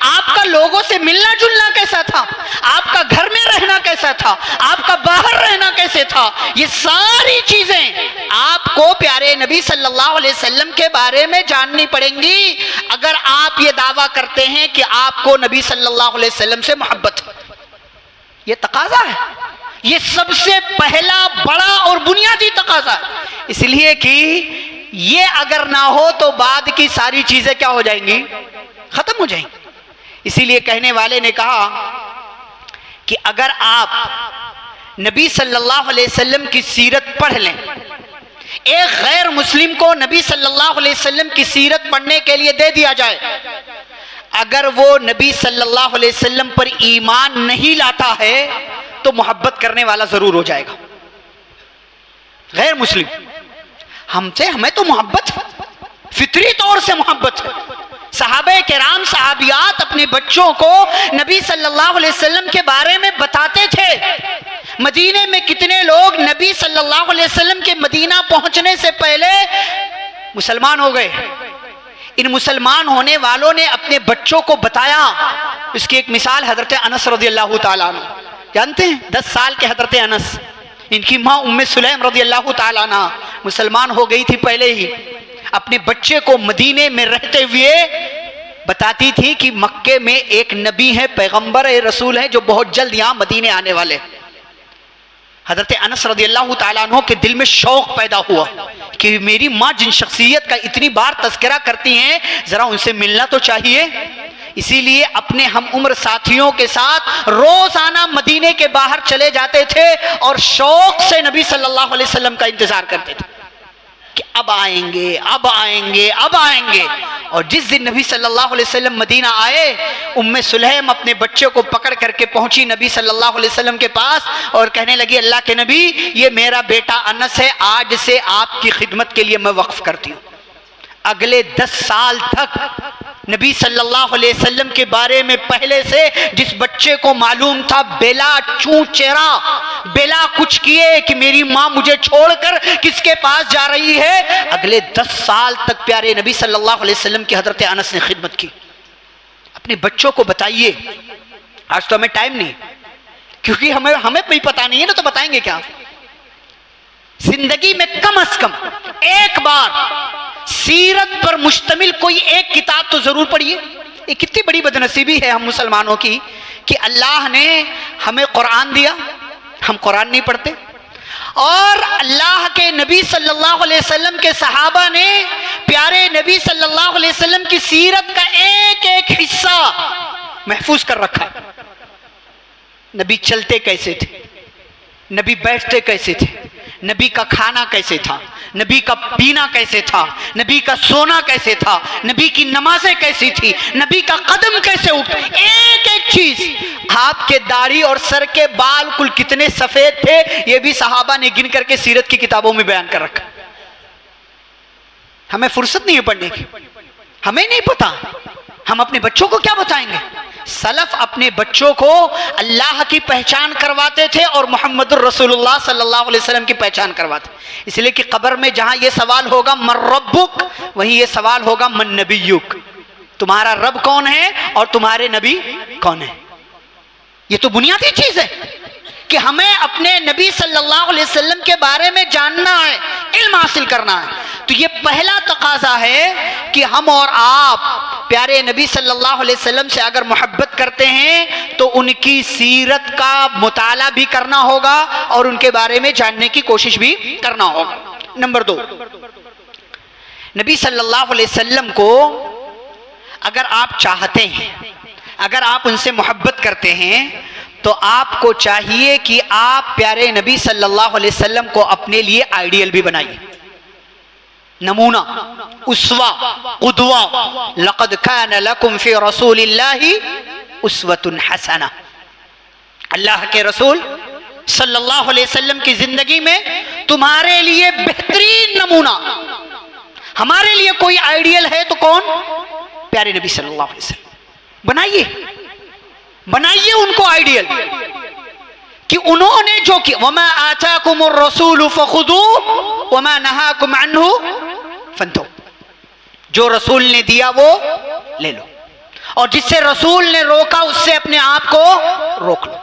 आपका लोगों से मिलना जुलना कैसा था, आपका घर में रहना कैसा था, आपका बाहर रहना कैसे था, ये सारी चीजें आपको प्यारे नबी सल्लल्लाहु अलैहि वसल्लम के बारे में जाननी पड़ेंगी अगर आप ये दावा करते हैं कि आपको नबी सल्लल्लाहु अलैहि वसल्लम से मोहब्बत है। ये तकाजा है, ये सबसे पहला बड़ा और बुनियादी तकाजा है, इसलिए कि ये अगर ना हो तो बाद की सारी चीजें क्या हो जाएंगी, खत्म हो जाएंगी। इसीलिए कहने वाले ने कहा कि अगर आप नबी सल्लल्लाहु अलैहि वसल्लम की सीरत पढ़ लें, एक गैर मुस्लिम को नबी सल्लल्लाहु अलैहि वसल्लम की सीरत पढ़ने के लिए दे दिया जाए, अगर वो नबी सल्लल्लाहु अलैहि वसल्लम पर ईमान नहीं लाता है तो मोहब्बत करने वाला जरूर हो जाएगा। गैर मुस्लिम हमसे, हमें तो मोहब्बत है, फितरी तौर से मोहब्बत है। सहाबे किराम सहाबियात अपने बच्चों को नबी सल्लल्लाहु अलैहि वसल्लम के बारे में बताते थे। मदीने में कितने लोग नबी सल्लल्लाहु अलैहि वसल्लम के मदीना पहुंचने से पहले मुसलमान हो गए। इन मुसलमान होने वालों ने अपने बच्चों को बताया। इसकी एक मिसाल हजरत अनस रज़ियल्लाहु ताला अन्हु, जानते हैं 10 साल के हजरत अनस, इनकी माँ उम्मे सुलैम रज़ियल्लाहु ताला अन्हा मुसलमान हो गई थी पहले ही, अपने बच्चे को मदीने में रहते हुए बताती थी कि मक्के में एक नबी है, पैगंबर है, रसूल है, जो बहुत जल्द यहाँ मदीने आने वाले। हजरत अनस रज़ियल्लाहु ताला अन्हु के दिल में शौक पैदा हुआ कि मेरी माँ जिन शख्सियत का इतनी बार तज़किरा करती हैं, जरा उनसे मिलना तो चाहिए। इसीलिए अपने हम उम्र साथियों के साथ रोजाना मदीने के बाहर चले जाते थे और शौक से नबी सल्लल्लाहु अलैहि वसल्लम का इंतजार करते थे कि अब आएंगे, अब आएंगे, अब आएंगे। और जिस दिन नबी सल्लल्लाहु अलैहि वसल्लम मदीना आए, उम्मे सुलैम अपने बच्चे को पकड़ करके पहुंची नबी सल्लल्लाहु अलैहि वसल्लम के पास और कहने लगी, अल्लाह के नबी, ये मेरा बेटा अनस है, आज से आपकी खिदमत के लिए मैं वक्फ करती हूँ। अगले 10 साल तक नबी सल्लल्लाहु अलैहि वसल्लम के बारे में पहले से जिस बच्चे को मालूम था बेला चूं चेहरा, बेला कुछ किए कि मेरी माँ मुझे छोड़कर किसके पास जा रही है, अगले 10 साल तक प्यारे नबी सल्लल्लाहु अलैहि वसल्लम की हजरत अनस ने खिदमत की। अपने बच्चों को बताइए। आज तो हमें टाइम नहीं, क्योंकि हमें भी पता नहीं है ना, तो बताएंगे क्या। जिंदगी में कम से कम एक बार सीरत पर मुश्तमिल कोई एक किताब तो जरूर पढ़िए। ये कितनी बड़ी बदनसीबी है हम मुसलमानों की कि अल्लाह ने हमें कुरान दिया, हम कुरान नहीं पढ़ते, और अल्लाह के नबी सल्लल्लाहु अलैहि वसल्लम के सहाबा ने प्यारे नबी सल्लल्लाहु अलैहि वसल्लम की सीरत का एक एक हिस्सा महफूज कर रखा। नबी चलते कैसे थे, नबी बैठते कैसे थे, नबी का खाना कैसे था, नबी का पीना कैसे था, नबी का सोना कैसे था, नबी की नमाजें कैसी थी, नबी का कदम कैसे उठता, एक एक चीज। आपके दाढ़ी और सर के बाल कुल कितने सफेद थे, ये भी सहाबा ने गिन करके सीरत की किताबों में बयान कर रखा। हमें फुर्सत नहीं है पढ़ने की, हमें नहीं पता, हम अपने बच्चों को क्या बताएंगे। सलफ अपने बच्चों को अल्लाह की पहचान करवाते थे और मोहम्मदुर रसूलुल्लाह सल्लल्लाहु अलैहि वसल्लम की पहचान करवाते, इसलिए कि कब्र में जहां ये सवाल होगा मन रब्बुक, वहीं ये सवाल होगा मन नबियुक, तुम्हारा रब कौन है और तुम्हारे नबी कौन है। ये तो बुनियादी चीज है कि हमें अपने नबी सल्लल्लाहु अलैहि वसल्लम के बारे में जानना है, इल्म हासिल करना है। तो ये पहला तकाजा है कि हम और आप प्यारे नबी सल्लल्लाहु अलैहि वसल्लम से अगर मोहब्बत करते हैं तो उनकी सीरत का मुताला भी करना होगा और उनके बारे में जानने की कोशिश भी करना होगा। नंबर 2, नबी सल्लल्लाहु अलैहि वसल्लम को अगर आप चाहते हैं, अगर आप उनसे मोहब्बत करते हैं तो आपको चाहिए कि आप प्यारे नबी सल्लल्लाहु अलैहि वसल्लम को अपने लिए आइडियल भी बनाइए, नमूना, उस्वा, कुदवा। लक़द कान लकुम फी रसूलिल्लाहि उस्वतुन हसना। अल्लाह के रसूल सल्लल्लाहु अलैहि वसल्लम की जिंदगी में तुम्हारे लिए बेहतरीन नमूना, हमारे लिए कोई आइडियल है तो कौन? प्यारे नबी सल्लल्लाहु अलैहि वसल्लम। बनाइए, बनाइए उनको आइडियल कि उन्होंने जो किया, वमा आताकुमुर रसूलु फखुदू वमा नहाकुम अन्हु फंतहू, जो रसूल ने दिया वो ले लो और जिससे रसूल ने रोका उससे अपने आप को रोक लो।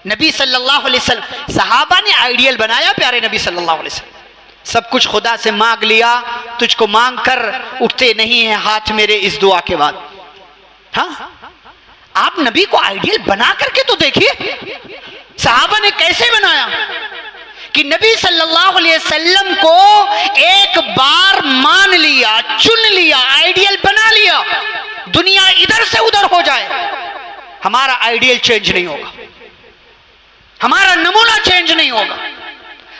नबी सल्लल्लाहु अलैहि वसल्लम, सहाबा ने आइडियल बनाया प्यारे नबी सल्लल्लाहु अलैहि वसल्लम। सब कुछ खुदा से मांग लिया, तुझको मांग कर उठते नहीं है हाथ मेरे इस दुआ के बाद। हाँ, आप नबी को आइडियल बना करके तो देखिए सहाबा ने कैसे बनाया कि नबी सल्लल्लाहु अलैहि वसल्लम को एक बार मान लिया, चुन लिया, आइडियल बना लिया, दुनिया इधर से उधर हो जाए, हमारा आइडियल चेंज नहीं होगा, हमारा नमूना चेंज नहीं होगा।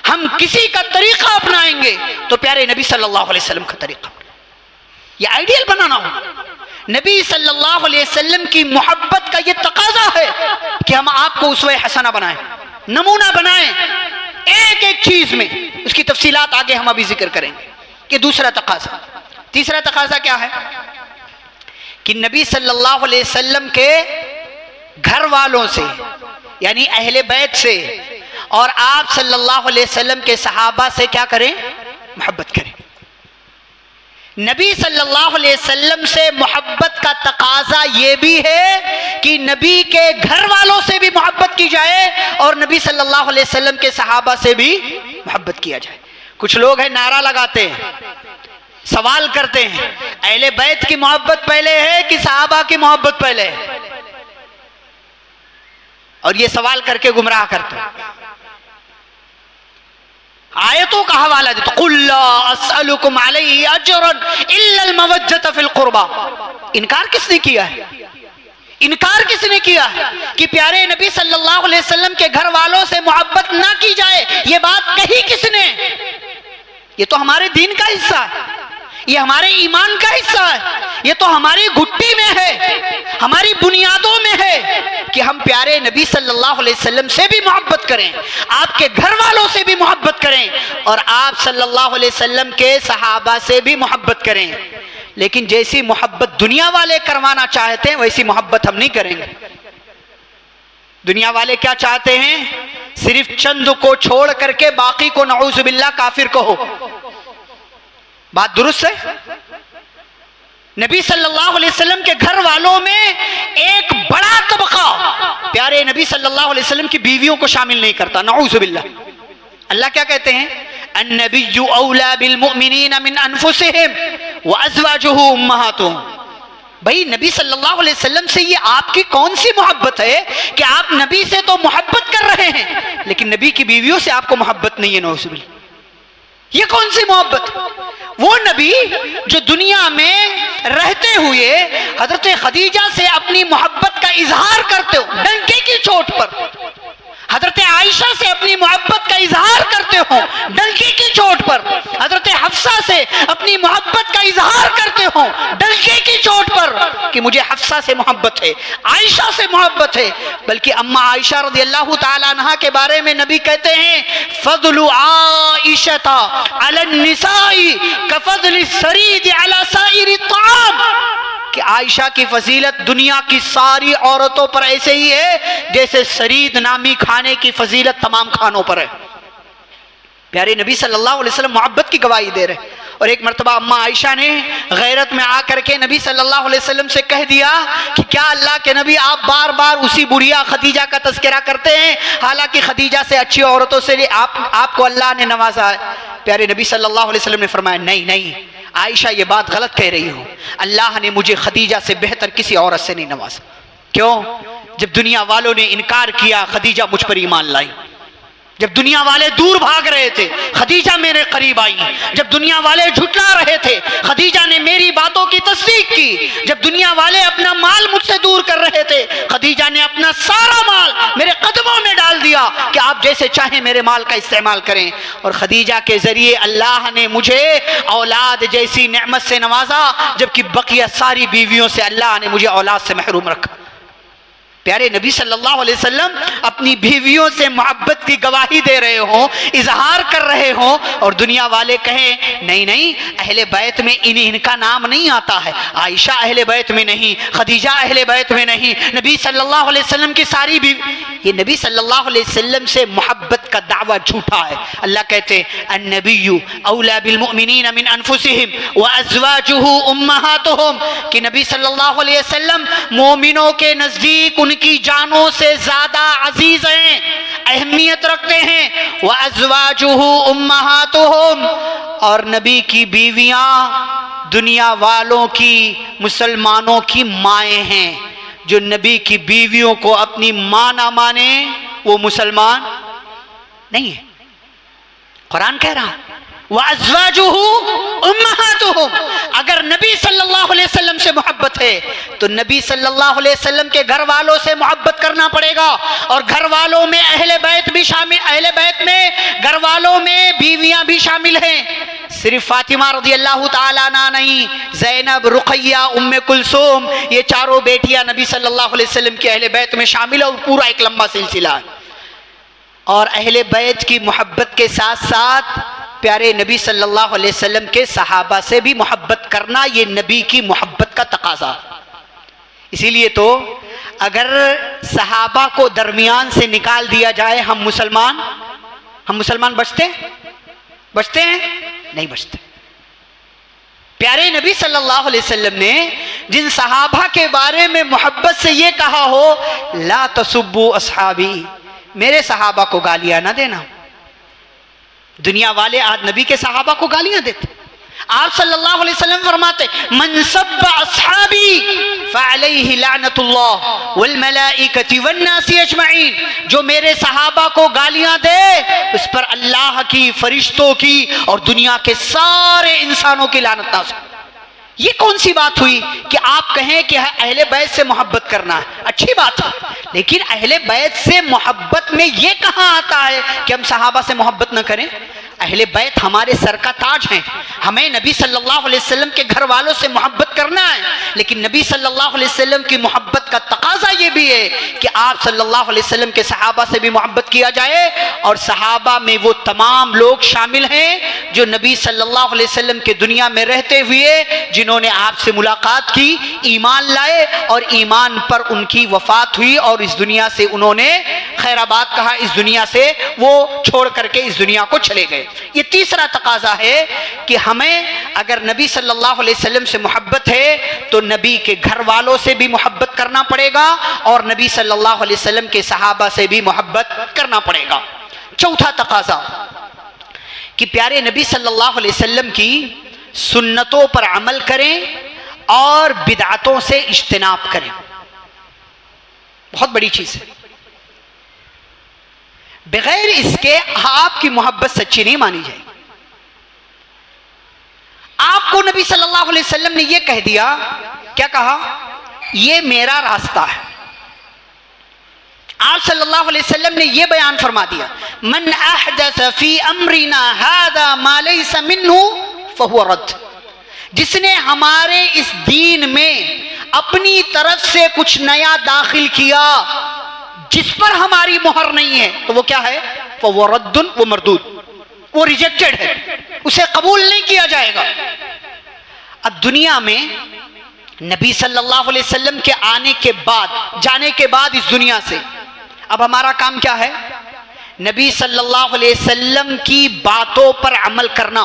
हम किसी का तरीका अपनाएंगे तो प्यारे नबी सल्लल्लाहु अलैहि वसल्लम का तरीका, ये आइडियल बनाना होगा। नबी सल्लल्लाहु अलैहि वसल्लम की मोहब्बत का ये तकाजा है कि हम आपको उसवे हसना बनाएं, नमूना बनाएं एक एक चीज में। उसकी तफसीलात आगे हम अभी जिक्र करेंगे। कि दूसरा तकाजा, तीसरा तकाजा क्या है कि नबी सल्लल्लाहु अलैहि वसल्लम के घर वालों से यानी अहले बैत से और आप सल्लल्लाहु अलैहि वसल्लम के सहाबा से क्या करें? मोहब्बत करें। नबी सल्लल्लाहु अलैहि वसल्लम से मोहब्बत का तकाजा ये भी है कि नबी के घर वालों से भी मोहब्बत की जाए और नबी सल्लल्लाहु अलैहि वसल्लम के सहाबा से भी मोहब्बत किया जाए। कुछ लोग हैं नारा लगाते हैं, सवाल करते हैं अहले बैत की मोहब्बत पहले है कि सहाबा की मोहब्बत पहले है, और ये सवाल करके गुमराह करते हैं। आयतों का हवाला देते, कुल ला अस्अलुकुम अलैहि अजरन इल्ला अल-मवज्जत फिल कुर्बा। इनकार किसने किया है? इनकार किसने किया है कि प्यारे नबी सल्लल्लाहु अलैहि वसल्लम के घर वालों से मोहब्बत ना की जाए? ये बात कही किसने? ये तो हमारे दीन का हिस्सा है, ये हमारे ईमान का हिस्सा है, ये तो हमारी घुट्टी में है, हमारी बुनियादों में है कि हम प्यारे नबी सल्लल्लाहु अलैहि वसल्लम से भी मोहब्बत करें, आपके घर वालों से भी मोहब्बत करें और आप सल्लल्लाहु अलैहि वसल्लम के सहाबा से भी मोहब्बत करें। लेकिन जैसी मोहब्बत दुनिया वाले करवाना चाहते हैं वैसी मोहब्बत हम नहीं करेंगे। दुनिया वाले क्या चाहते हैं? सिर्फ चंद को छोड़ करके बाकी को नऊज़ बिल्लाह काफिर कहो। बात दुरुस्त है? नबी सल्लल्लाहु अलैहि वसल्लम के घर वालों में एक बड़ा तबका प्यारे नबी सल्लल्लाहु अलैहि वसल्लम की बीवियों को शामिल नहीं करता, नऊज़ बिल्लाह। अल्लाह क्या कहते हैं? अन्नबिय्यु औला बिल मुमिनीना मिन अनफुसिहिम व अज़वाजुहु उम्महातुहुम। भाई नबी सल्लल्लाहु अलैहि वसल्लम से ये आपकी कौन सी मोहब्बत है कि आप नबी से तो मोहब्बत कर रहे हैं लेकिन नबी की बीवियों से आपको मोहब्बत नहीं है? नऊज़ बिल्लाह, ये कौन सी मोहब्बत? वो नबी जो दुनिया में रहते हुए हजरत खदीजा से अपनी मोहब्बत का इजहार करते हो डंके की चोट पर, हजरत आयशा से अपनी मोहब्बत का इजहार करते हो डंके की चोट पर, हजरत हफ्सा से अपनी मोहब्बत का इजहार करते हो डंके की चोट पर कि मुझे हफ्सा से मोहब्बत है, आयशा से मोहब्बत है। बल्कि अम्मा आयशा रज़ियल्लाहु ताला अन्हा के बारे में नबी कहते हैं फज़लु आइशता अला निसाई कफ़ज़लि सरीद अला साइरि ताम। कि आयशा की फजीलत दुनिया की सारी औरतों पर ऐसे ही है जैसे सरीद नामी खाने की फजीलत तमाम खानों पर है। प्यारे नबी सल्लल्लाहु अलैहि वसल्लम मोहब्बत की गवाही दे रहे। और एक मरतबा अम्मा आयशा ने गैरत में आकर के नबी सल्लल्लाहु अलैहि वसल्लम से कह दिया कि क्या अल्लाह के नबी आप बार बार उसी बुढ़िया खदीजा का तज़किरा करते हैं, हालांकि खदीजा से अच्छी औरतों से आपको अल्लाह ने नवाजा है। प्यारे नबी सल्लल्लाहु अलैहि वसल्लम ने फरमाया नहीं नहीं आयशा ये बात गलत कह रही हो, अल्लाह ने मुझे खदीजा से बेहतर किसी औरत से नहीं नवाजा। क्यों? जब दुनिया वालों ने इनकार किया खदीजा मुझ पर ईमान लाई। जब दुनिया वाले दूर भाग रहे थे खदीजा मेरे करीब आई। जब दुनिया वाले झुटला रहे थे खदीजा ने मेरी बातों की तस्दीक की। जब दुनिया वाले अपना माल मुझसे दूर कर रहे थे खदीजा ने अपना सारा माल मेरे कदमों में डाल दिया कि आप जैसे चाहें मेरे माल का इस्तेमाल करें। और खदीजा के जरिए अल्लाह ने मुझे औलाद जैसी नेमत से नवाजा, जबकि बकिया सारी बीवियों से अल्लाह ने मुझे औलाद से महरूम रखा। प्यारे नबी सल्लल्लाहु अलैहि वसल्लम अपनी बीवियों से मोहब्बत की गवाही दे रहे हो, इजहार कर रहे हो, और दुनिया वाले कहें नहीं नहीं अहले बैत में इनका नाम नहीं आता है, आयशा अहले बैत में नहीं, खदीजा अहले बैत में नहीं, नबी सल्लल्लाहु अलैहि वसल्लम की सारी बीवी। ये नबी सल्लल्लाहु अलैहि वसल्लम से मोहब्बत का दावा झूठा है। अल्लाह कहते हैं अन्नबिय्यु औला बिल मुमिनीन मिन अनफुसिहिम व अज़वाजुहु उम्महातुहुम, कि नबी सल्लल्लाहु अलैहि वसल्लम मोमिनों के नजदीक उनकी जानों से ज्यादा अजीज हैं, अहमियत रखते हैं। व अज़वाजुहु उम्महातुहुम, और नबी की बीवियां दुनिया वालों की मुसलमानों की माएँ हैं। जो नबी की बीवियों को अपनी मां ना माने वो मुसलमान नहीं है। कुरान कह रहा वअज़वाजुहु उम्महातुहुम, अगर नबी सल्लल्लाहु अलैहि वसल्लम से मोहब्बत है तो नबी सल्लल्लाहु अलैहि वसल्लम के घर वालों से मोहब्बत करना पड़ेगा। और घर वालों में अहले बैत भी शामिल, अहले बैत में घर वालों में बीवियां भी शामिल हैं। सिर्फ फातिमा रज़ियल्लाहु ताला अन्हा नहीं, ज़ैनब, रुक़ैया, उम्मे कुलसूम, ये चारों बेटियां नबी सल्लल्लाहु अलैहि वसल्लम के अहले बैत में शामिल है। और पूरा एक लंबा सिलसिला है। और अहले बैत की मोहब्बत के साथ साथ प्यारे नबी सल्लल्लाहु अलैहि वसल्लम के सहाबा से भी मोहब्बत करना ये नबी की मोहब्बत का तकाजा। इसीलिए तो अगर सहाबा को दरमियान से निकाल दिया जाए हम मुसलमान बचते हैं? नहीं बचते। प्यारे नबी सल्लल्लाहु अलैहि वसल्लम ने जिन सहाबा के बारे में मोहब्बत से ये कहा हो ला तसुब्बू अस्हाबी, मेरे सहाबा को गालियां ना देना। दुनिया वाले आज नबी के सहाबा को गालियां देते। आप सल्लल्लाहु अलैहि वसल्लम फरमाते मन सब्बा अस्हाबी फअलैहि लानतुल्लाह वल मलाइकति वन नासी अजमईन, जो मेरे सहाबा को गालियां दे उस पर अल्लाह की, फरिश्तों की और दुनिया के सारे इंसानों की लानत नाज़िल। ये कौन सी बात हुई कि आप कहें कि अहले बैत से मोहब्बत करना है, अच्छी बात है, लेकिन अहले बैत से मोहब्बत में ये कहाँ आता है कि हम सहाबा से मोहब्बत न करें? अहले बैत हमारे सर का ताज हैं, हमें नबी सल्लल्लाहु अलैहि वसल्लम के घर वालों से मोहब्बत करना है। लेकिन नबी सल्लल्लाहु अलैहि वसल्लम की मोहब्बत का तकाजा ये भी है कि आप सल्लल्लाहु अलैहि वसल्लम के सहाबा से भी मोहब्बत किया जाए। और सहाबा में वो तमाम लोग शामिल हैं जो नबी सल्लल्लाहु अलैहि वसल्लम के दुनिया में रहते हुए जिन्होंने आपसे मुलाकात की, ईमान लाए और ईमान पर उनकी वफात हुई और इस दुनिया से उन्होंने खैराबाद कहा, इस दुनिया से वो छोड़ करके इस दुनिया को चले गए। ये तीसरा तकाजा है कि हमें अगर नबी सल्लल्लाहु अलैहि वसल्लम से मोहब्बत है तो नबी के घर वालों से भी मोहब्बत करना पड़ेगा और नबी सल्लल्लाहु अलैहि वसल्लम के सहाबा से भी मोहब्बत करना पड़ेगा। चौथा तकाजा कि प्यारे नबी सल्लल्लाहु अलैहि वसल्लम की सुन्नतों पर अमल करें और बिदअतों से इज्तिनाब करें। बहुत बड़ी चीज है, बगैर इसके आपकी मोहब्बत सच्ची नहीं मानी जाएगी। आपको नबी सल्लल्लाहु अलैहि वसल्लम ने यह कह दिया, क्या कहा? यह मेरा रास्ता है। आप सल्लल्लाहु अलैहि वसल्लम ने यह बयान फरमा दिया, मन अहदस फी अमरिना हादा मा लैसा मिन्हु फहुव रद्द। जिसने हमारे इस दीन में अपनी तरफ से कुछ नया दाखिल किया जिस पर हमारी मोहर नहीं है तो वो क्या है? वो रद्दुन, वो मरदूद, वो रिजेक्टेड है, उसे कबूल नहीं किया जाएगा। अब दुनिया में नबी सल्लल्लाहु अलैहि वसल्लम के आने के बाद, जाने के बाद इस दुनिया से अब हमारा काम क्या है? नबी सल्लल्लाहु अलैहि वसल्लम की बातों पर अमल करना,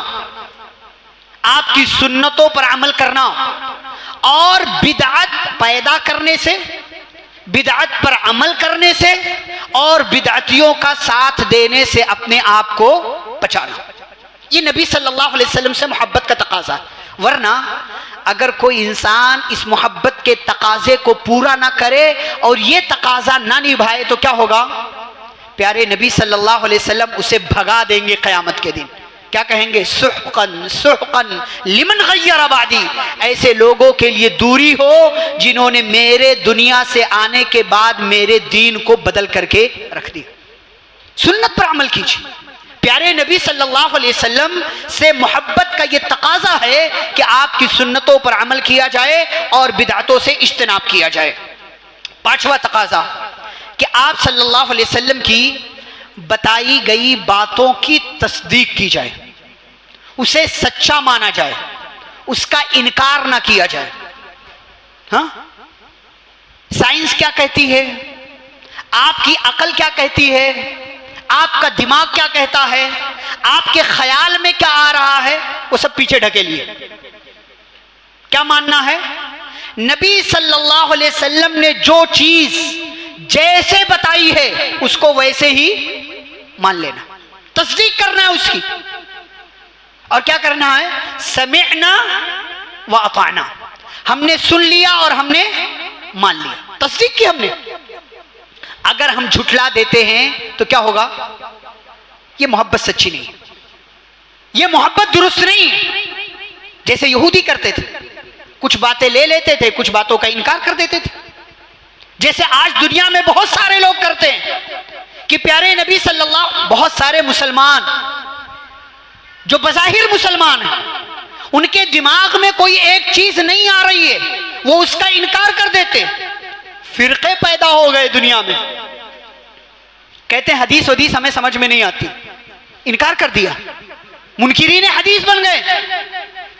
आपकी सुन्नतों पर अमल करना, और बिदअत पैदा करने से, बिदअत पर अमल करने से और बिदअतियों का साथ देने से अपने आप को बचाना। ये नबी सल्लल्लाहु अलैहि वसल्लम से मोहब्बत का तकाजा है। वरना अगर कोई इंसान इस मोहब्बत के तकाजे को पूरा ना करे और ये तकाजा ना निभाए तो क्या होगा? प्यारे नबी सल्लल्लाहु अलैहि वसल्लम उसे भगा देंगे क़यामत के दिन। क्या कहेंगे? सुहक़न सुहक़न लिमन गय्यर बादी, ऐसे लोगों के लिए दूरी हो जिन्होंने मेरे दुनिया से आने के बाद मेरे दीन को बदल करके रख दिया। सुन्नत पर अमल कीजिए। प्यारे नबी सल्लल्लाहु अलैहि वसल्लम से मोहब्बत का ये तकाजा है कि आपकी सुन्नतों पर अमल किया जाए और बिदअतों से इज्तनाब किया जाए। पांचवा तकाजा कि आप सल्लल्लाहु अलैहि वसल्लम की बताई गई बातों की तस्दीक की जाए, उसे सच्चा माना जाए, उसका इनकार ना किया जाए। हाँ, साइंस क्या कहती है, आपकी अकल क्या कहती है, आपका दिमाग क्या कहता है, आपके ख्याल में क्या आ रहा है, वो सब पीछे ढकेलिए। क्या मानना है? नबी सल्लल्लाहु अलैहि वसल्लम ने जो चीज जैसे बताई है उसको वैसे ही मान लेना, तस्दीक करना है उसकी। और क्या करना है? समिअना व अताअना, हमने सुन लिया और हमने मान लिया, तस्दीक की हमने। अगर हम झुठला देते हैं तो क्या होगा? ये मोहब्बत सच्ची नहीं, ये मोहब्बत दुरुस्त नहीं। जैसे यहूदी करते थे, कुछ बातें ले लेते थे, कुछ बातों का इनकार कर देते थे। जैसे आज दुनिया में बहुत सारे लोग करते हैं कि प्यारे नबी सल्लल्लाहु, बहुत सारे मुसलमान जो बज़ाहिर मुसलमान हैं, उनके दिमाग में कोई एक चीज नहीं आ रही है, वो उसका इनकार कर देते। फिरके पैदा हो गए दुनिया में, कहते हैं हदीस वदीस हमें समझ में नहीं आती, इनकार कर दिया। मुनकिरीन हदीस बन गए,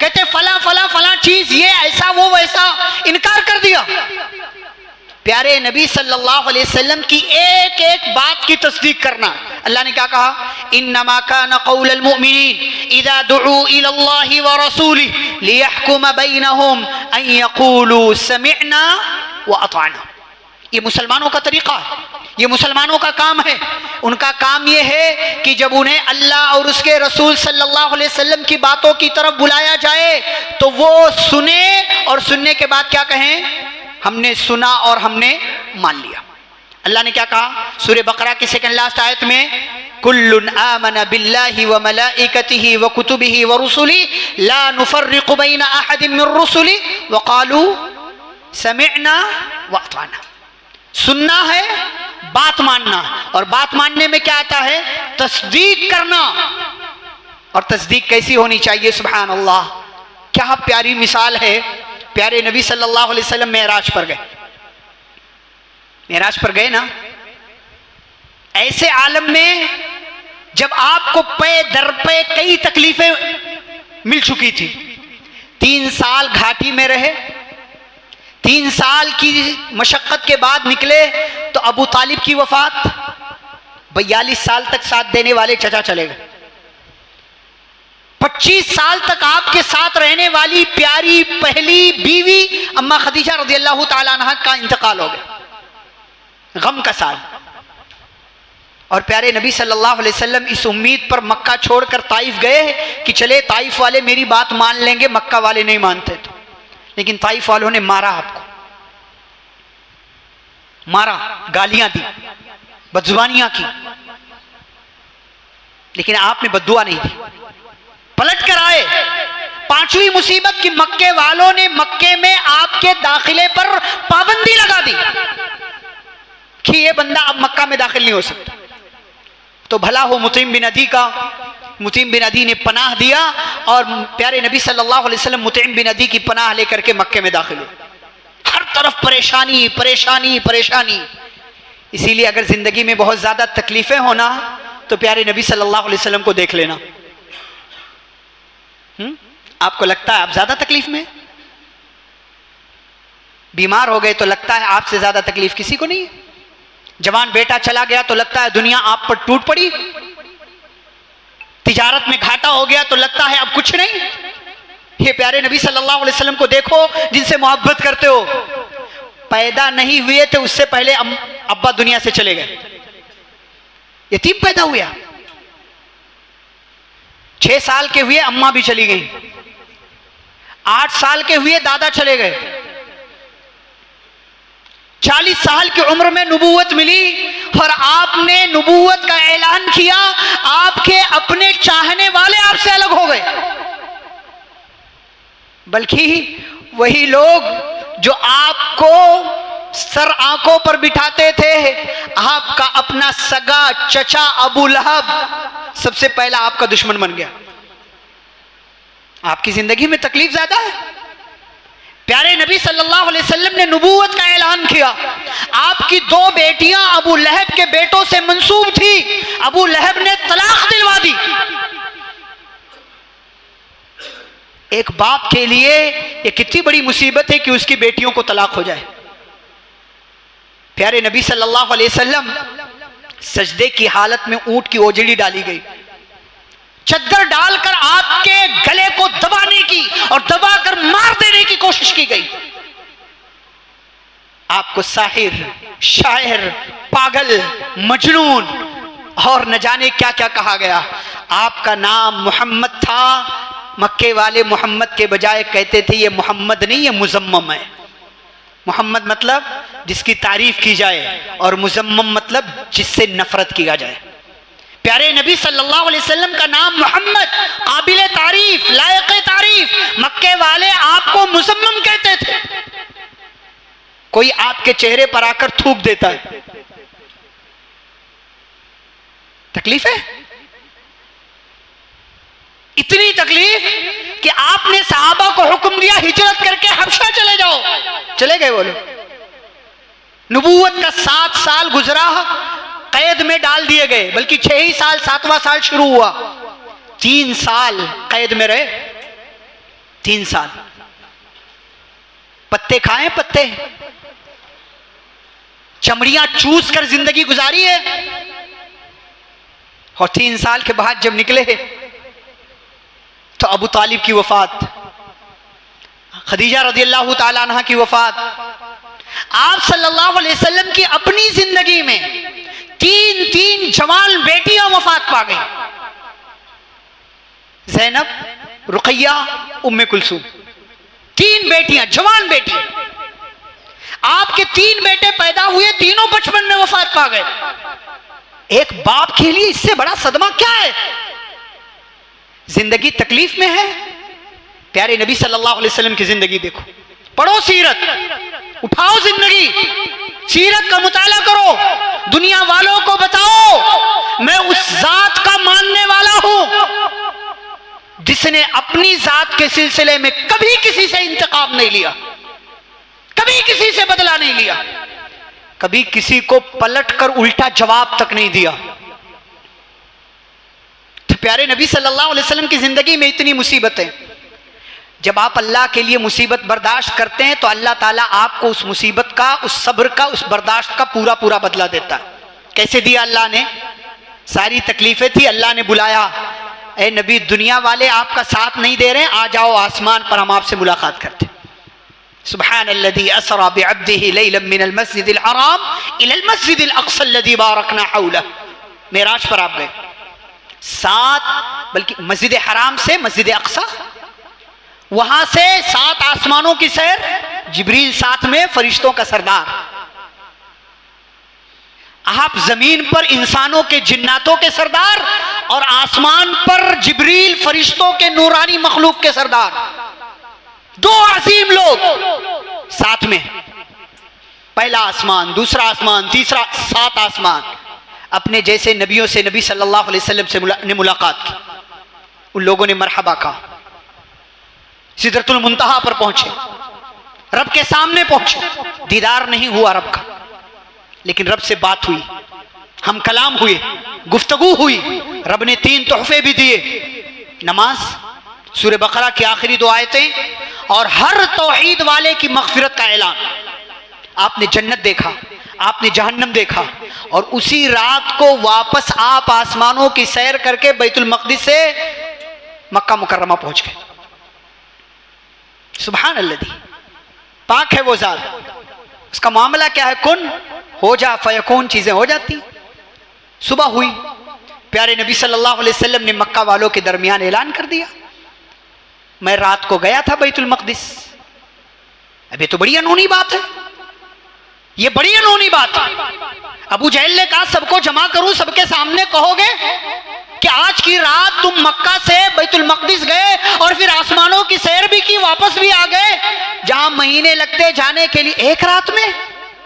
कहते फला फला फला चीज ये ऐसा वो वैसा, इनकार कर दिया। प्यारे नबी सल्लल्लाहु अलैहि वसल्लम की एक एक बात की तस्दीक करना। अल्लाह ने क्या कहा? इन्नमा कान क़ौलुल मुमिनीन इज़ा दुऊ इलल्लाहि व रसूलिहि लियहकुम बैनहुम अन यक़ूलू समिअना व अताअना। ये मुसलमानों का तरीका है, ये मुसलमानों का काम है। उनका काम ये है कि जब उन्हें अल्लाह और उसके रसूल सल्लल्लाहु अलैहि वसल्लम की बातों की तरफ बुलाया जाए तो वो सुने और सुनने के बाद क्या कहें? हमने सुना और हमने मान लिया। अल्लाह ने क्या कहा सूरह बकरा की सेकंड लास्ट आयत में? कुल्लुन आमन बिल्लाहि व मलाइकतिहि व कुतुबिहि व रुसुलिहि ला नुफर्रिकु बैन अहदिन मिन रुसुलिहि व क़ालू समिअना व अताअना। सुनना है, बात मानना, और बात मानने में क्या आता है? तस्दीक करना। और तस्दीक कैसी होनी चाहिए? सुभान अल्लाह, क्या प्यारी मिसाल है। प्यारे नबी सल्लल्लाहु अलैहि वसल्लम मेराज पर गए, मेराज पर गए ना, ऐसे आलम में जब आपको पे दर पे कई तकलीफें मिल चुकी थी। 3 साल घाटी में रहे, 3 साल की मशक्कत के बाद निकले तो अबू तालिब की वफात, 42 साल तक साथ देने वाले चचा चले गए। 25 साल तक आपके साथ रहने वाली प्यारी पहली बीवी अम्मा खदीजा रज़ियल्लाहु ताला अन्हा का इंतकाल हो गया, गम का साल। और प्यारे नबी सल्लल्लाहु अलैहि वसल्लम इस उम्मीद पर मक्का छोड़कर ताइफ गए कि चले ताइफ वाले मेरी बात मान लेंगे, मक्का वाले नहीं मानते तो। लेकिन ताइफ वालों ने मारा, आपको मारा, गालियां दी, बदजुबानियां की, लेकिन आपने बद्दुआ नहीं दी, पलट कर आए। 5वीं मुसीबत की मक्के वालों ने मक्के में आपके दाखिले पर पाबंदी लगा दी कि ये बंदा अब मक्का में दाखिल नहीं हो सकता। तो भला हो मुतीम बिन अदी का, मुतीम बिन अदी ने पनाह दिया और प्यारे नबी सल्लल्लाहु अलैहि वसल्लम मुतीम बिन अदी की पनाह लेकर के मक्के में दाखिल हुए। हर तरफ परेशानी परेशानी परेशानी। इसीलिए अगर जिंदगी में बहुत ज्यादा तकलीफें होना तो प्यारे नबी सल्लल्लाहु अलैहि वसल्लम को देख लेना। आपको लगता है आप ज्यादा तकलीफ में? बीमार हो गए तो लगता है आपसे ज्यादा तकलीफ किसी को नहीं है। जवान बेटा चला गया तो लगता है दुनिया आप पर टूट पड़ी। तिजारत में घाटा हो गया तो लगता है अब कुछ नहीं। ये प्यारे नबी सल्लल्लाहु अलैहि वसल्लम को देखो जिनसे मोहब्बत करते हो। पैदा नहीं हुए थे उससे पहले अब्बा दुनिया से चले गए, यतीम पैदा हुआ। 6 साल के हुए अम्मा भी चली गई, 8 साल के हुए दादा चले गए, 40 साल की उम्र में नबूवत मिली और आपने नबूवत का ऐलान किया। आपके अपने चाहने वाले आपसे अलग हो गए, बल्कि वही लोग जो आपको सर आंखों पर बिठाते थे, आपका अपना सगा चचा अबू लहब सबसे पहला आपका दुश्मन बन गया। आपकी जिंदगी में तकलीफ ज्यादा है। प्यारे नबी सल्लल्लाहु अलैहि वसल्लम ने नबूवत का ऐलान किया। आपकी 2 बेटियां अबू लहब के बेटों से मंसूब थी। अबू लहब ने तलाक दिलवा दी। एक बाप के लिए यह कितनी बड़ी मुसीबत है कि उसकी बेटियों को तलाक हो जाए। प्यारे नबी सल्लल्लाहु अलैहि वसल्लम सजदे की हालत में ऊंट की ओजड़ी डाली गई, चद्दर डालकर आपके गले को दबाने की और दबाकर मार देने की कोशिश की गई। आपको साहिर, शायर, पागल, मजनून और न जाने क्या क्या कहा गया। आपका नाम मोहम्मद था। मक्के वाले मोहम्मद के बजाय कहते थे ये मोहम्मद नहीं, ये मुजम्मम है। मोहम्मद मतलब जिसकी तारीफ की जाए और मुजम्मम मतलब जिससे नफरत किया जाए। प्यारे नबी सल्लल्लाहु अलैहि वसल्लम का नाम मोहम्मद, काबिल तारीफ, लायक तारीफ। मक्के वाले आपको मुजम्मम कहते थे। कोई आपके चेहरे पर आकर थूक देता है, तकलीफ है। इतनी तकलीफ कि आपने सहाबा को हुक्म दिया हिजरत करके हबशा चले जाओ। चले गए वो लोग। नबूवत का 7 साल गुजरा, कैद में डाल दिए गए, बल्कि 6 ही साल, 7वां साल शुरू हुआ। 3 साल कैद में रहे, 3 साल पत्ते खाए, पत्ते चमड़ियां चूस कर जिंदगी गुजारी है। और 3 साल के बाद जब निकले तो अबू तालिब की वफात, खदीजा रज़ियल्लाहु ताला अन्हा की वफात। आप सल्लल्लाहु अलैहि वसल्लम की अपनी जिंदगी में 3 जवान बेटियां वफात पा गई। ज़ैनब, रुक़ैया, उम्मे कुलसूम, 3 बेटियां, जवान बेटी। आपके 3 बेटे पैदा हुए, तीनों बचपन में वफात पा गए। एक बाप के लिए इससे बड़ा सदमा क्या है? जिंदगी तकलीफ में है। प्यारे नबी सल्लल्लाहु अलैहि वसल्लम की जिंदगी देखो, पढ़ो सीरत, उठाओ जिंदगी, सीरत का मुताला करो, दुनिया वालों को बताओ मैं उस जात का मानने वाला हूं जिसने अपनी जात के सिलसिले में कभी किसी से इंतकाम नहीं लिया, कभी किसी से बदला नहीं लिया, कभी किसी को पलटकर उल्टा जवाब तक नहीं दिया। तो प्यारे नबी सल्लल्लाहु अलैहि वसल्लम की जिंदगी में इतनी मुसीबतें। जब आप अल्लाह के लिए मुसीबत बर्दाश्त करते हैं तो अल्लाह ताला आपको उस मुसीबत का, उस सब्र का, उस बर्दाश्त का पूरा पूरा बदला देता है। कैसे दिया अल्लाह ने? सारी तकलीफें थी, अल्लाह ने बुलाया, ए नबी दुनिया वाले आपका साथ नहीं दे रहे, आ जाओ आसमान पर, हम आपसे मुलाकात करते। सुब्हानल्लज़ी असरा बिअब्दिही लैलन मिनल मस्जिदिल हराम इलल मस्जिदिल अक़सा अल्लज़ी बारकना हौलहु। मेराज पर आप गए, 7 बल्कि मस्जिद हराम से मस्जिद अक़सा, वहां से 7 आसमानों की सैर, जिब्रील साथ में, फरिश्तों का सरदार। आप जमीन पर इंसानों के, जिन्नातों के सरदार, और आसमान पर जिब्रील फरिश्तों के नूरानी मखलूक के सरदार। 2 अजीम लोग साथ में, पहला आसमान, दूसरा आसमान, तीसरा, 7 आसमान। अपने जैसे नबियों से नबी सल्लल्लाहु अलैहि वसल्लम से ने मुलाकात की, उन लोगों ने मरहबा कहा, सिदरतुल मुंतहा पर पहुंचे, रब के सामने पहुंचे। दीदार नहीं हुआ रब का, लेकिन रब से बात हुई, हम कलाम हुए, गुफ्तगू हुई। रब ने 3 तोहफे भी दिए, नमाज, सूरह बकरा की आखिरी 2 आयतें, और हर तौहीद वाले की मग़फ़िरत का ऐलान। आपने जन्नत देखा, आपने जहन्नम देखा, और उसी रात को वापस आप आसमानों की सैर करके बैतुल मक़दिस से मक्का मुकर्रमा पहुंच गए। सुभान अल्लाह, पाक है वो ज़ात। उसका मामला क्या है? कुन हो जा फयकून, चीजें हो जाती। सुबह हुई, प्यारे नबी सल्लल्लाहु अलैहि वसल्लम ने मक्का वालों के दरमियान ऐलान कर दिया, मैं रात को गया था बैतुल मक़दिस। अब ये तो बड़ी अनहोनी बात है, ये बड़ी अनहोनी बात है। अबू जहल ने कहा सबको जमा करूं, सबके सामने कहोगे कि आज की रात तुम मक्का से बैतुल मक़दिस गए और फिर आसमानों की सैर भी की, वापस भी आ गए, जहां महीने लगते जाने के लिए, एक रात में?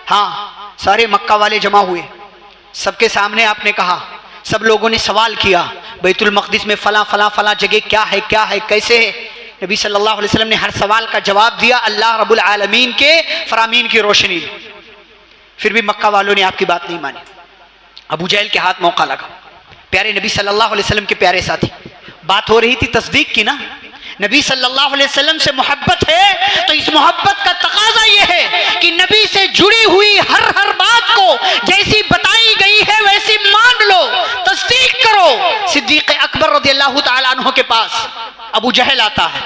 हाँ, सारे मक्का वाले जमा हुए, सबके सामने आपने कहा, सब लोगों ने सवाल किया बैतुल मक़दिस में फला फला फला जगह क्या है, क्या है, कैसे है। नबी सल्लल्लाहु अलैहि वसल्लम ने हर सवाल का जवाब दिया अल्लाह रब्बुल आलमीन के फरामीन की रोशनी। फिर भी मक्का वालों ने आपकी बात नहीं मानी। अबू जहल के हाथ मौका लगा। प्यारे नबी सल्लल्लाहु अलैहि वसल्लम के प्यारे साथी, बात हो रही थी तस्दीक की ना, नबी सल्लल्लाहु अलैहि वसल्लम से मोहब्बत है तो इस मोहब्बत का तकाजा यह है कि नबी से जुड़ी हुई हर हर बात को जैसी बताई गई है वैसी मान लो, तस्दीक करो। सिद्दीक अकबर रज़ियल्लाहु ताला अन्हु के पास अबू जहल आता है,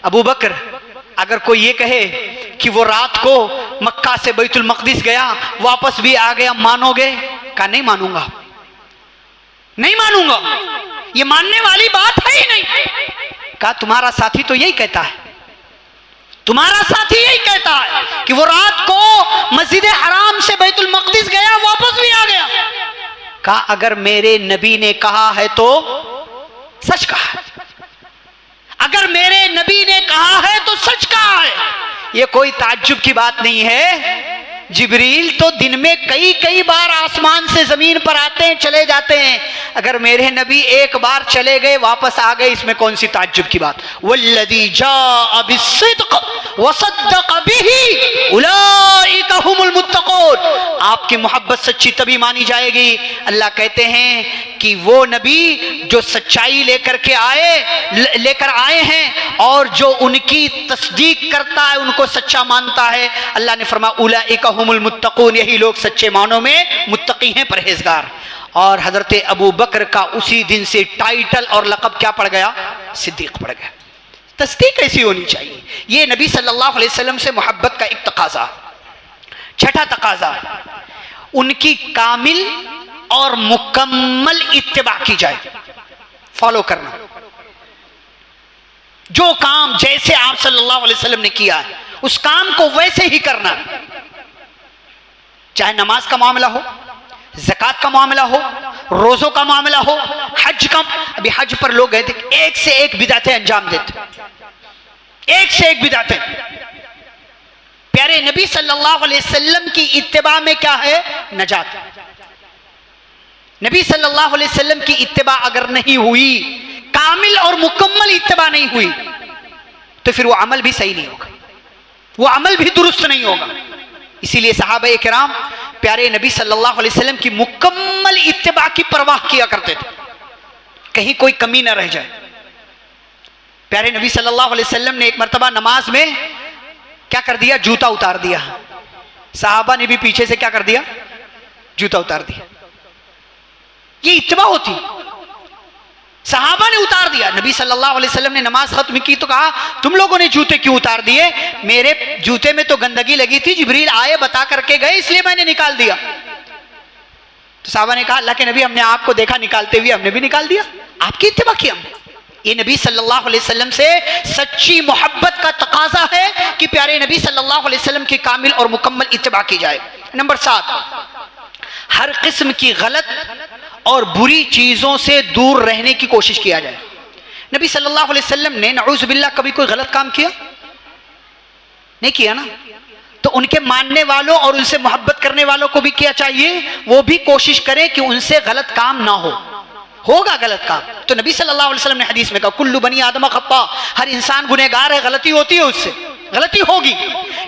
अबू बकर, अगर कोई ये कहे कि वो रात को मक्का से बैतुल मक़दिस गया, वापस भी आ गया, मानोगे? कहा नहीं मानूंगा, नहीं मानूंगा, ये मानने वाली बात है ही नहीं। कहा तुम्हारा साथी तो यही कहता है, तुम्हारा साथी यही कहता है कि वो रात को मस्जिद हराम से बैतुल मक़दिस गया, वापस भी आ गया। कहा अगर मेरे नबी ने कहा है तो सच कहा है, अगर मेरे नबी ने कहा है तो सच कहा है, ये कोई ताज्जुब की बात नहीं है। जिब्रील तो दिन में कई कई बार आसमान से जमीन पर आते हैं, चले जाते हैं, अगर मेरे नबी एक बार चले गए वापस आ गए, इसमें कौन सी ताज्जुब की बात। वल्लज़ी जाअ बिस्सिद्क़ वसद्दक़ बिही उलाइका हुमुल मुत्तक़ून। आपकी मोहब्बत सच्ची तभी मानी जाएगी, अल्लाह कहते हैं कि वो नबी जो सच्चाई लेकर आए हैं और जो उनकी तस्दीक करता है, उनको सच्चा मानता है, अल्लाह ने फरमाया उलाइका हुमुल मुत्तक़ून, यही लोग सच्चे मानों में मुत्तकी हैं, परहेजगार। और हजरत अबू बकर का उसी दिन से टाइटल और लक़ब क्या पड़ गया? सिद्दीक पड़ गया। तस्दीक ऐसी होनी चाहिए, ये नबी सल्लल्लाहु अलैहि वसल्लम से मोहब्बत का एक तकाजा। छठा तकाजा, उनकी कामिल और मुकम्मल इत्तिबा की जाए, फॉलो करना, जो काम जैसे आप सल्लल्लाहु अलैहि वसल्लम ने किया है उस काम को वैसे ही करना, चाहे नमाज का मामला हो, ज़कात का मामला हो, रोज़ों का मामला हो, हज का। अभी हज पर लोग गए थे, एक से एक बिदातें अंजाम देते, एक से एक बिदातें। प्यारे नबी सल्लल्लाहु अलैहि वसल्लम की इत्तिबा में क्या है? नजात। नबी सल्लल्लाहु अलैहि वसल्लम की इत्तिबा अगर नहीं हुई, कामिल और मुकम्मल इत्तिबा नहीं हुई, तो फिर वो अमल भी सही नहीं होगा, वो अमल भी दुरुस्त नहीं होगा। इसीलिए सहाबा किराम प्यारे नबी सल्लल्लाहु अलैहि वसल्लम की मुकम्मल इत्तिबा की परवाह किया करते थे, कहीं कोई कमी ना रह जाए। प्यारे नबी सल्लल्लाहु अलैहि वसल्लम ने एक मर्तबा नमाज में क्या कर दिया? जूता उतार दिया। सहाबा ने भी पीछे से क्या कर दिया? जूता उतार दिया। ये इत्तिबा होती, सहाबा ने उतार दिया। नबी सल्लल्लाहु अलैहि वसल्लम ने नमाज खत्म की तो कहा तुम लोगों ने जूते क्यों उतार दिए? मेरे जूते में तो गंदगी लगी थी, जिब्रील आए बता करके गए, इसलिए मैंने निकाल दिया। तो सहाबा ने कहा अल्लाह के नबी, हमने आपको देखा निकालते हुए, हमने भी निकाल दिया, आपकी इत्तिबा की हमने। ये नबी सल्लल्लाहु अलैहि वसल्लम से सच्ची मोहब्बत का तकाजा है कि प्यारे नबी सल्लल्लाहु अलैहि वसल्लम की कामिल और मुकम्मल इत्तिबा की जाए। नंबर 7, हर किस्म की गलत और बुरी चीजों से दूर रहने की कोशिश किया जाए। नबी सल्लल्लाहु अलैहि वसल्लम ने नऊज़ बिल्लाह कभी कोई गलत काम किया? नहीं किया ना। तो उनके मानने वालों और उनसे मोहब्बत करने वालों को भी क्या चाहिए? वो भी कोशिश करें कि उनसे गलत काम ना हो। होगा गलत काम तो नबी सल्लल्लाहु अलैहि वसल्लम ने हदीस में कहा कुल्लु बनी आदम खत्ता, हर इंसान गुनहगार है, गलती होती है, उससे गलती होगी।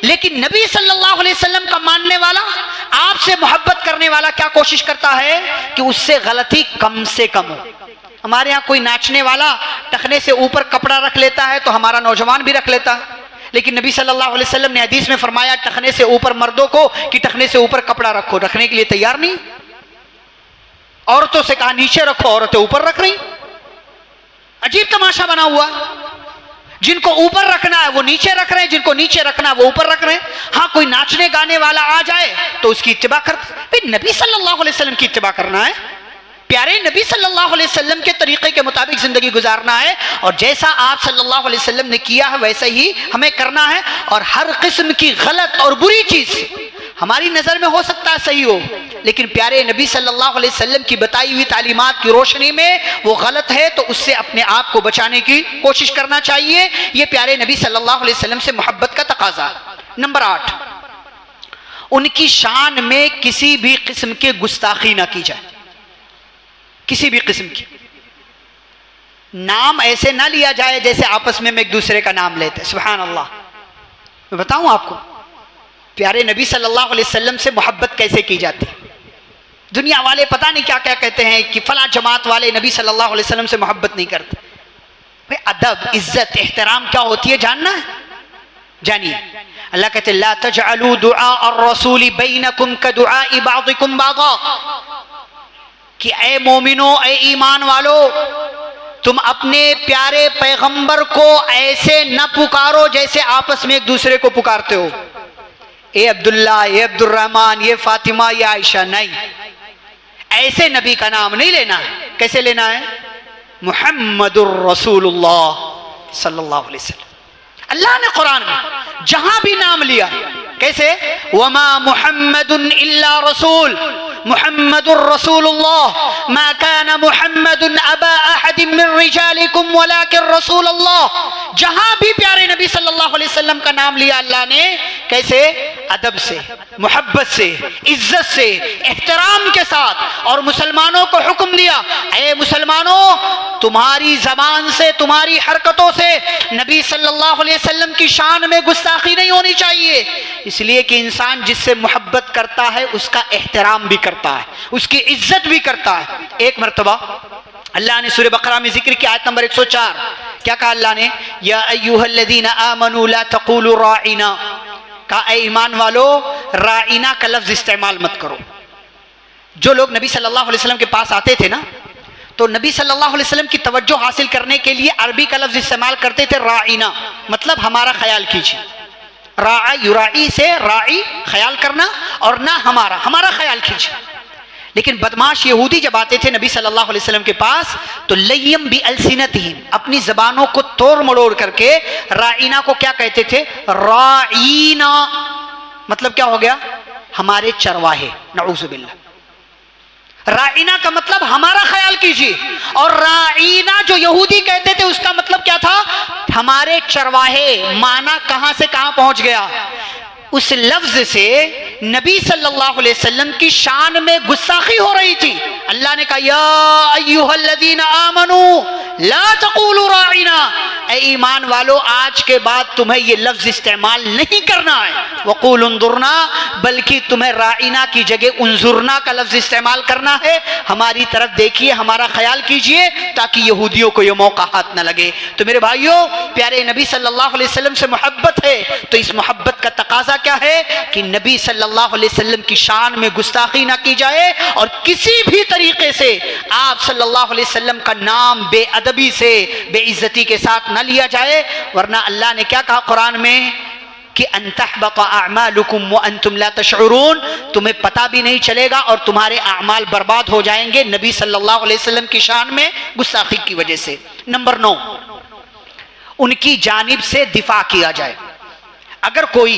लेकिन नबी सल्लल्लाहु अलैहि वसल्लम का मानने वाला, आपसे मोहब्बत करने वाला क्या कोशिश करता है कि उससे गलती कम से कम हो। हमारे यहाँ कोई नाचने वाला टखने से ऊपर कपड़ा रख लेता है तो हमारा नौजवान भी रख लेता है, लेकिन नबी सल्लल्लाहु अलैहि वसल्लम ने हदीस में फरमाया टखने से ऊपर मर्दों को कि टखने से ऊपर कपड़ा रखो, रखने के लिए तैयार नहीं। औरतों से कहा नीचे रखो, औरतें ऊपर रख रही। अजीब तमाशा बना हुआ, जिनको ऊपर रखना है वो नीचे रख रहे हैं, जिनको नीचे रखना है वो ऊपर रख रहे हैं। हाँ, कोई नाचने गाने वाला आ जाए तो उसकी इत्तिबा कर, भाई नबी सल्लल्लाहु अलैहि वसल्लम की इत्तिबा करना है, प्यारे नबी सल्लल्लाहु अलैहि वसल्लम के तरीके के मुताबिक जिंदगी गुजारना है, और जैसा आप सल्लल्लाहु अलैहि वसल्लम ने किया है वैसा ही हमें करना है। और हर किस्म की गलत और बुरी चीज हमारी नजर में हो सकता है सही हो, लेकिन प्यारे नबी सल्लल्लाहु अलैहि वसल्लम की बताई हुई तालीमात की रोशनी में वो गलत है तो उससे अपने आप को बचाने की कोशिश करना चाहिए। ये प्यारे नबी सल्लल्लाहु अलैहि वसल्लम से मोहब्बत का तकाजा। नंबर 8, उनकी शान में किसी भी किस्म की गुस्ताखी ना की जाए, किसी भी किस्म की। नाम ऐसे ना लिया जाए जैसे आपस में एक दूसरे का नाम लेते। सुभान अल्लाह, मैं बताऊं आपको प्यारे नबी सल्लल्लाहु अलैहि वसल्लम से मोहब्बत कैसे की जाती। दुनिया वाले पता नहीं क्या क्या कहते हैं कि फला जमात वाले नबी सल्लल्लाहु अलैहि वसल्लम से मोहब्बत नहीं करते। भाई अदब, इज्जत, एहतराम क्या होती है जानना है? जानिए। अल्लाह कहते ला तजअलू दुआ और-रसूली बैनकुम कदुआई बादिकुम बादा, कि ए मोमिनो, ए ईमान वालो, तुम अपने प्यारे पैगंबर को ऐसे न पुकारो जैसे आपस में एक दूसरे को पुकारते हो। ए अब्दुल्ला, ए अब्दुर्रहमान, ये फातिमा, ये आयशा, नहीं, ऐसे नबी का नाम नहीं लेना है। कैसे लेना है? मुहम्मदुर रसूलुल्लाह सल्लल्लाहु अलैहि वसल्लम। अल्लाह ने कुरान में जहां भी नाम लिया कैसे, वमा मुहम्मदुन इल्ला रसूल मुहम्मदुर रसूलुल्लाह मा काना मुहम्मदुन अबा अहदिम मिन रिजालिकुम वलाकिन रसूलुल्लाह। जहां भी प्यारे नबी सल्लल्लाहु अलैहि वसल्लम का नाम लिया अल्लाह ने, कैसे? अदब से, मोहब्बत से, इज्जत से, एहतराम के साथ। और मुसलमानों को हुक्म दिया, ए मुसलमानों, तुम्हारी जबान से, तुम्हारी हरकतों से नबी सल्लल्लाहु अलैहि वसल्लम की शान में गुस्ताखी नहीं होनी चाहिए, इसलिए कि इंसान जिससे मोहब्बत करता है उसका एहतराम भी करता है, उसकी इज्जत भी करता है। एक मरतबा अल्लाह ने सूरह बकरा में जिक्र किया, आयत नंबर 104, क्या कहा अल्लाह ने? या अय्युहल्लज़ीना आमनू ला तक़ूलू राइना, कहा ए ईमान वालो, राइना का लफ्ज इस्तेमाल मत करो। जो लोग नबी सल्लल्लाहु अलैहि वसल्लम के पास आते थे ना, तो नबी सल्लल्लाहु अलैहि वसल्लम की तवज्जो हासिल करने के लिए अरबी का लफ्ज इस्तेमाल करते थे राइना, मतलब हमारा ख्याल कीजिए। राई, युराई से राई ख्याल करना, और ना हमारा ख्याल कीजिए। लेकिन बदमाश यहूदी जब आते थे नबी सल्लल्लाहु अलैहि वसल्लम के पास, तो लय्यम बि अलसिनतिहिम, अपनी जबानों को तोड़ मड़ोड़ करके राइना को क्या कहते थे? राइना, मतलब क्या हो गया? हमारे चरवाहे। नऊज़ु बिल्लाह। राइना का मतलब हमारा ख्याल कीजिए, और राइना जो यहूदी कहते थे उसका मतलब क्या था? हमारे चरवाहे। माना कहां से कहां पहुंच गया? उस लफ्ज से नबी सल्लल्लाहु अलैहि वसल्लम की शान में गुस्ताखी हो रही थी। अल्लाह ने कहा या अय्युहल्लज़ीना आमनू ला तक़ूलू राइना, ए ईमान वालो, आज के बाद तुम्हें ये लफ्ज इस्तेमाल नहीं करना है। वक़ूल उन्ज़ुरना, बल्कि तुम्हें राइना की जगह उन्ज़ुरना का लफ्ज इस्तेमाल करना है। हमारी तरफ देखिए, हमारा ख्याल कीजिए, ताकि यहूदियों को यह मौका हाथ न लगे। तो मेरे भाइयों, प्यारे नबी सल्लल्लाहु अलैहि वसल्लम से मोहब्बत है, तो इस मोहब्बत का तकाजा क्या है कि नबी सल्लल्लाहु अलैहि वसल्लम की शान में गुस्ताखी ना की जाए, और किसी भी तरीके से आप सल्लल्लाहु अलैहि वसल्लम का नाम बेअदबी से, बेइज्जती के साथ न लिया जाए। वरना अल्लाह ने क्या कहा कुरान में कि अन तहबत अअमालुकुम व अंतुम ला तशऊरून, तुम्हें पता भी नहीं चलेगा और तुम्हारे अमाल बर्बाद हो जाएंगे नबी सल्लल्लाहु अलैहि वसल्लम की शान में गुस्ताखी की वजह से। नंबर 9, उनकी जानिब से दिफा किया जाए। अगर कोई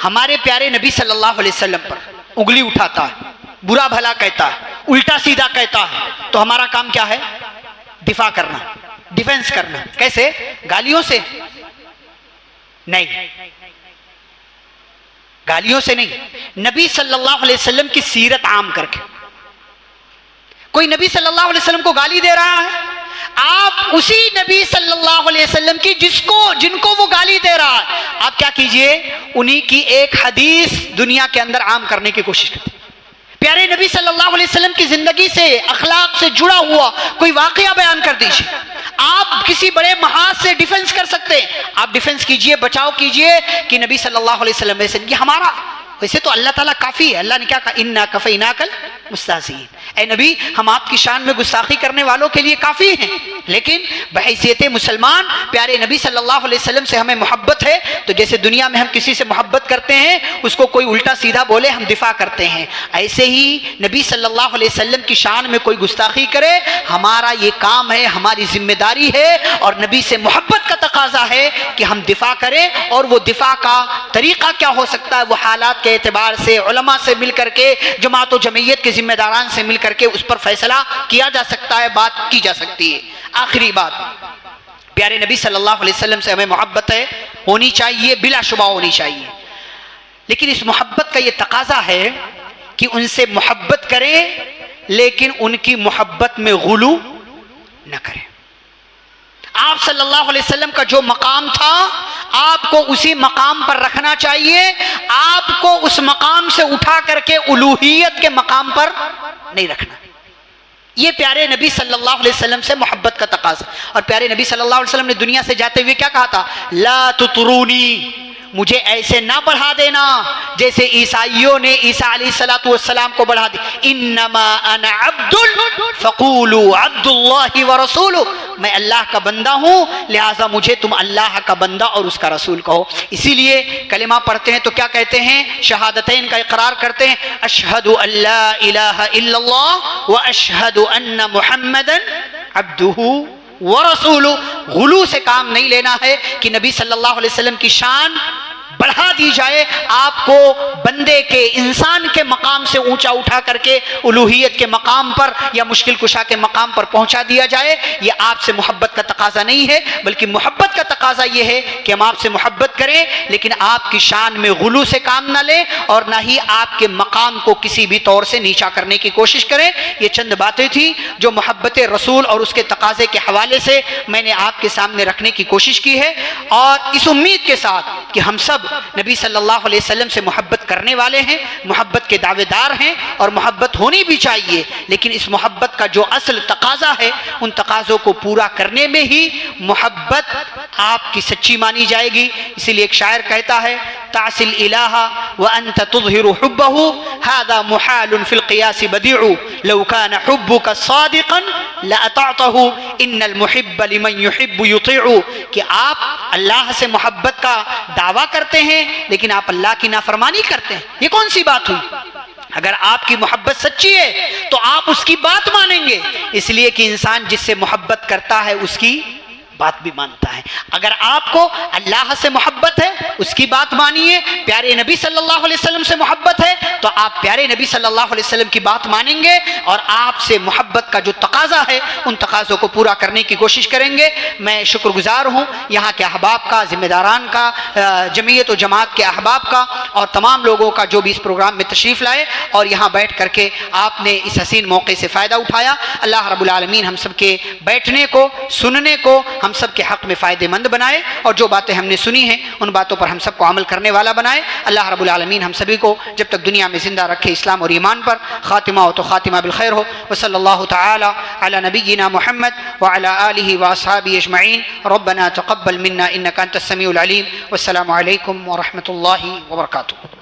हमारे प्यारे नबी सल्लल्लाहु अलैहि वसल्लम पर उंगली उठाता है, बुरा भला कहता है, उल्टा सीधा कहता है, तो हमारा काम क्या है? दिफा करना, डिफेंस करना। कैसे? गालियों से नहीं, गालियों से नहीं, नबी सल्लल्लाहु अलैहि वसल्लम की सीरत आम करके। कोई नबी सल्लल्लाहु अलैहि वसल्लम को गाली दे रहा है, आप उसी नबी सल्लल्लाहु अलैहि वसल्लम की जिनको वो गाली दे रहा है, आप क्या कीजिए? उन्हीं की एक हदीस दुनिया के अंदर आम करने की कोशिश करते। प्यारे नबी सल्लल्लाहु अलैहि वसल्लम की जिंदगी से, अखलाक से जुड़ा हुआ कोई वाकया बयान कर दीजिए। आप किसी बड़े महाज से डिफेंस कर सकते हैं, आप डिफेंस कीजिए, बचाव कीजिए कि नबी सल्लल्लाहु अलैहि वसल्लम वैसे, ये हमारा वैसे तो अल्लाह ताला काफ़ी है। अल्लाह ने क्या कहा, इन्ना कफ़ैनाकल मुस्ताज़ीन, ए नबी हम आपकी शान में गुस्ताखी करने वालों के लिए काफ़ी हैं। लेकिन बहैसियत मुसलमान प्यारे नबी सल्लल्लाहु अलैहि वसल्लम से हमें मोहब्बत है, तो जैसे दुनिया में हम किसी से मोहब्बत करते हैं, उसको कोई उल्टा सीधा बोले हम दिफा करते हैं, ऐसे ही नबी सल्लल्लाहु अलैहि वसल्लम की शान में कोई गुस्ताखी करे, हमारा ये काम है, हमारी जिम्मेदारी है, और नबी से मोहब्बत का तकाजा है कि हम दिफा करें। और वो दिफा का तरीक़ा क्या हो सकता है, वो हालात के एतबार से उलमा से मिल करके, जमात व जमय्यत के जिम्मेदारान से मिल करके उस पर फैसला किया जा सकता है, बात की जा सकती है। आखिरी बात, प्यारे नबी सल्लल्लाहु अलैहि वसल्लम से हमें मोहब्बत है, होनी चाहिए, बिलाशुबा होनी चाहिए, लेकिन इस मोहब्बत का ये तकाजा है कि उनसे मोहब्बत करें लेकिन उनकी मोहब्बत में गुलू न करें। आप सल्लल्लाहु अलैहि वसल्लम का जो मकाम था, आपको उसी मकाम पर रखना चाहिए, आपको उस मकाम से उठा करके उलूहियत के मकाम पर नहीं रखना। ये प्यारे नबी सल्लल्लाहु अलैहि वसल्लम से मोहब्बत का तकाज़ा। और प्यारे नबी सल्लल्लाहु अलैहि वसल्लम ने दुनिया से जाते हुए क्या कहा था, ला तुतरूनी, मुझे ऐसे ना बढ़ा देना जैसे ईसाइयों ने ईसा अलैहिस्सलातु वस्सलाम को बढ़ा दिया। इन्नमा अना अब्दुल फक़ूलू अब्दुल्लाहि व रसूलु, मैं अल्लाह का बंदा हूँ, लिहाजा मुझे तुम अल्लाह का बंदा और उसका रसूल कहो। इसीलिए कलिमा पढ़ते हैं तो क्या कहते हैं, शहादतैन का इकरार करते हैं, अशहदु अल्ला इलाहा इल्लल्लाह व अशहदु अन्ना मुहम्मदन अब्दुहु व रसूलु। गुलू से काम नहीं लेना है कि नबी सल्लल्लाहु अलैहि वसल्लम की शान बढ़ा दी जाए, आपको बंदे के, इंसान के मकाम से ऊंचा उठा करके उलूहियत के मकाम पर या मुश्किल कुशा के मकाम पर पहुंचा दिया जाए। यह आपसे मोहब्बत का तकाजा नहीं है, बल्कि मोहब्बत का तकाजा यह है कि हम आपसे मोहब्बत करें लेकिन आपकी शान में गुलू से काम ना लें और ना ही आपके मकाम को किसी भी तौर से नीचा करने की कोशिश करें। ये चंद बातें थी जो मोहब्बत रसूल और उसके तकाजे के हवाले से मैंने आपके सामने रखने की कोशिश की है, और इस उम्मीद के साथ कि हम सब नबी सल्लल्लाहु अलैहि वसल्लम से मोहब्बत करने वाले हैं, मोहब्बत के दावेदार हैं, और मोहब्बत होनी भी चाहिए। लेकिन इस मोहब्बत का जो असल तकाजा है, उन तकाज़ों को पूरा करने में ही मोहब्बत आपकी सच्ची मानी जाएगी। इसीलिए एक शायर कहता है, तासिल इलाहा व अंत तुज़हिरु हुब्बहु हादा मुहालुन फिल क़ियास बदीउ लौ कान हुब्बुका सादिक़न लअतअतहु इन्नल मुहिब्ब लिमन युहिब्बु युतीउ। कि आप अल्लाह से मोहब्बत का दावा करते हैं लेकिन आप अल्लाह की नाफरमानी करते हैं, ये कौन सी बात हुई? अगर आपकी मोहब्बत सच्ची है तो आप उसकी बात मानेंगे, इसलिए कि इंसान जिससे मोहब्बत करता है उसकी बात भी मानता है। अगर आपको अल्लाह से मोहब्बत है उसकी बात मानिए, प्यारे नबी सल्लल्लाहु अलैहि वसल्लम से मोहब्बत है तो आप प्यारे नबी सल्लल्लाहु अलैहि वसल्लम की बात मानेंगे और आपसे मोहब्बत का जो तकाजा है उन तकाज़ों को पूरा करने की कोशिश करेंगे। मैं शुक्रगुजार हूँ यहाँ के अहबाब का, ज़िम्मेदारान का, जमीयत व जमात के अहबाब का और तमाम लोगों का जो भी इस प्रोग्राम में तशरीफ़ लाए और यहाँ बैठ करके आपने इस हसीन मौके से फ़ायदा उठाया। अल्लाह रब्बुल आलमीन हम सब के बैठने को, सुनने को हम सब के हक़ में फ़ायदेमंद बनाए और जो बातें हमने सुनी हैं उन बातों पर हम सबको अमल करने वाला बनाए। अल्लाह रब्बुल आलमीन हम सभी को जब तक दुनिया में ज़िंदा रखे इस्लाम और ईमान पर, ख़ातिमा हो तो ख़ातिमा बिल खैर हो। व सल्लल्लाहु तआला अला नबिय्यिना मुहम्मद व अला आलिहि व अस्हाबिहि अजमईन। रब्बना तक़ब्बल मिन्ना इन्नका अंतस समीउल अलीम। वस्सलामु अलैकुम व रहमतुल्लाहि व बरकातुहू।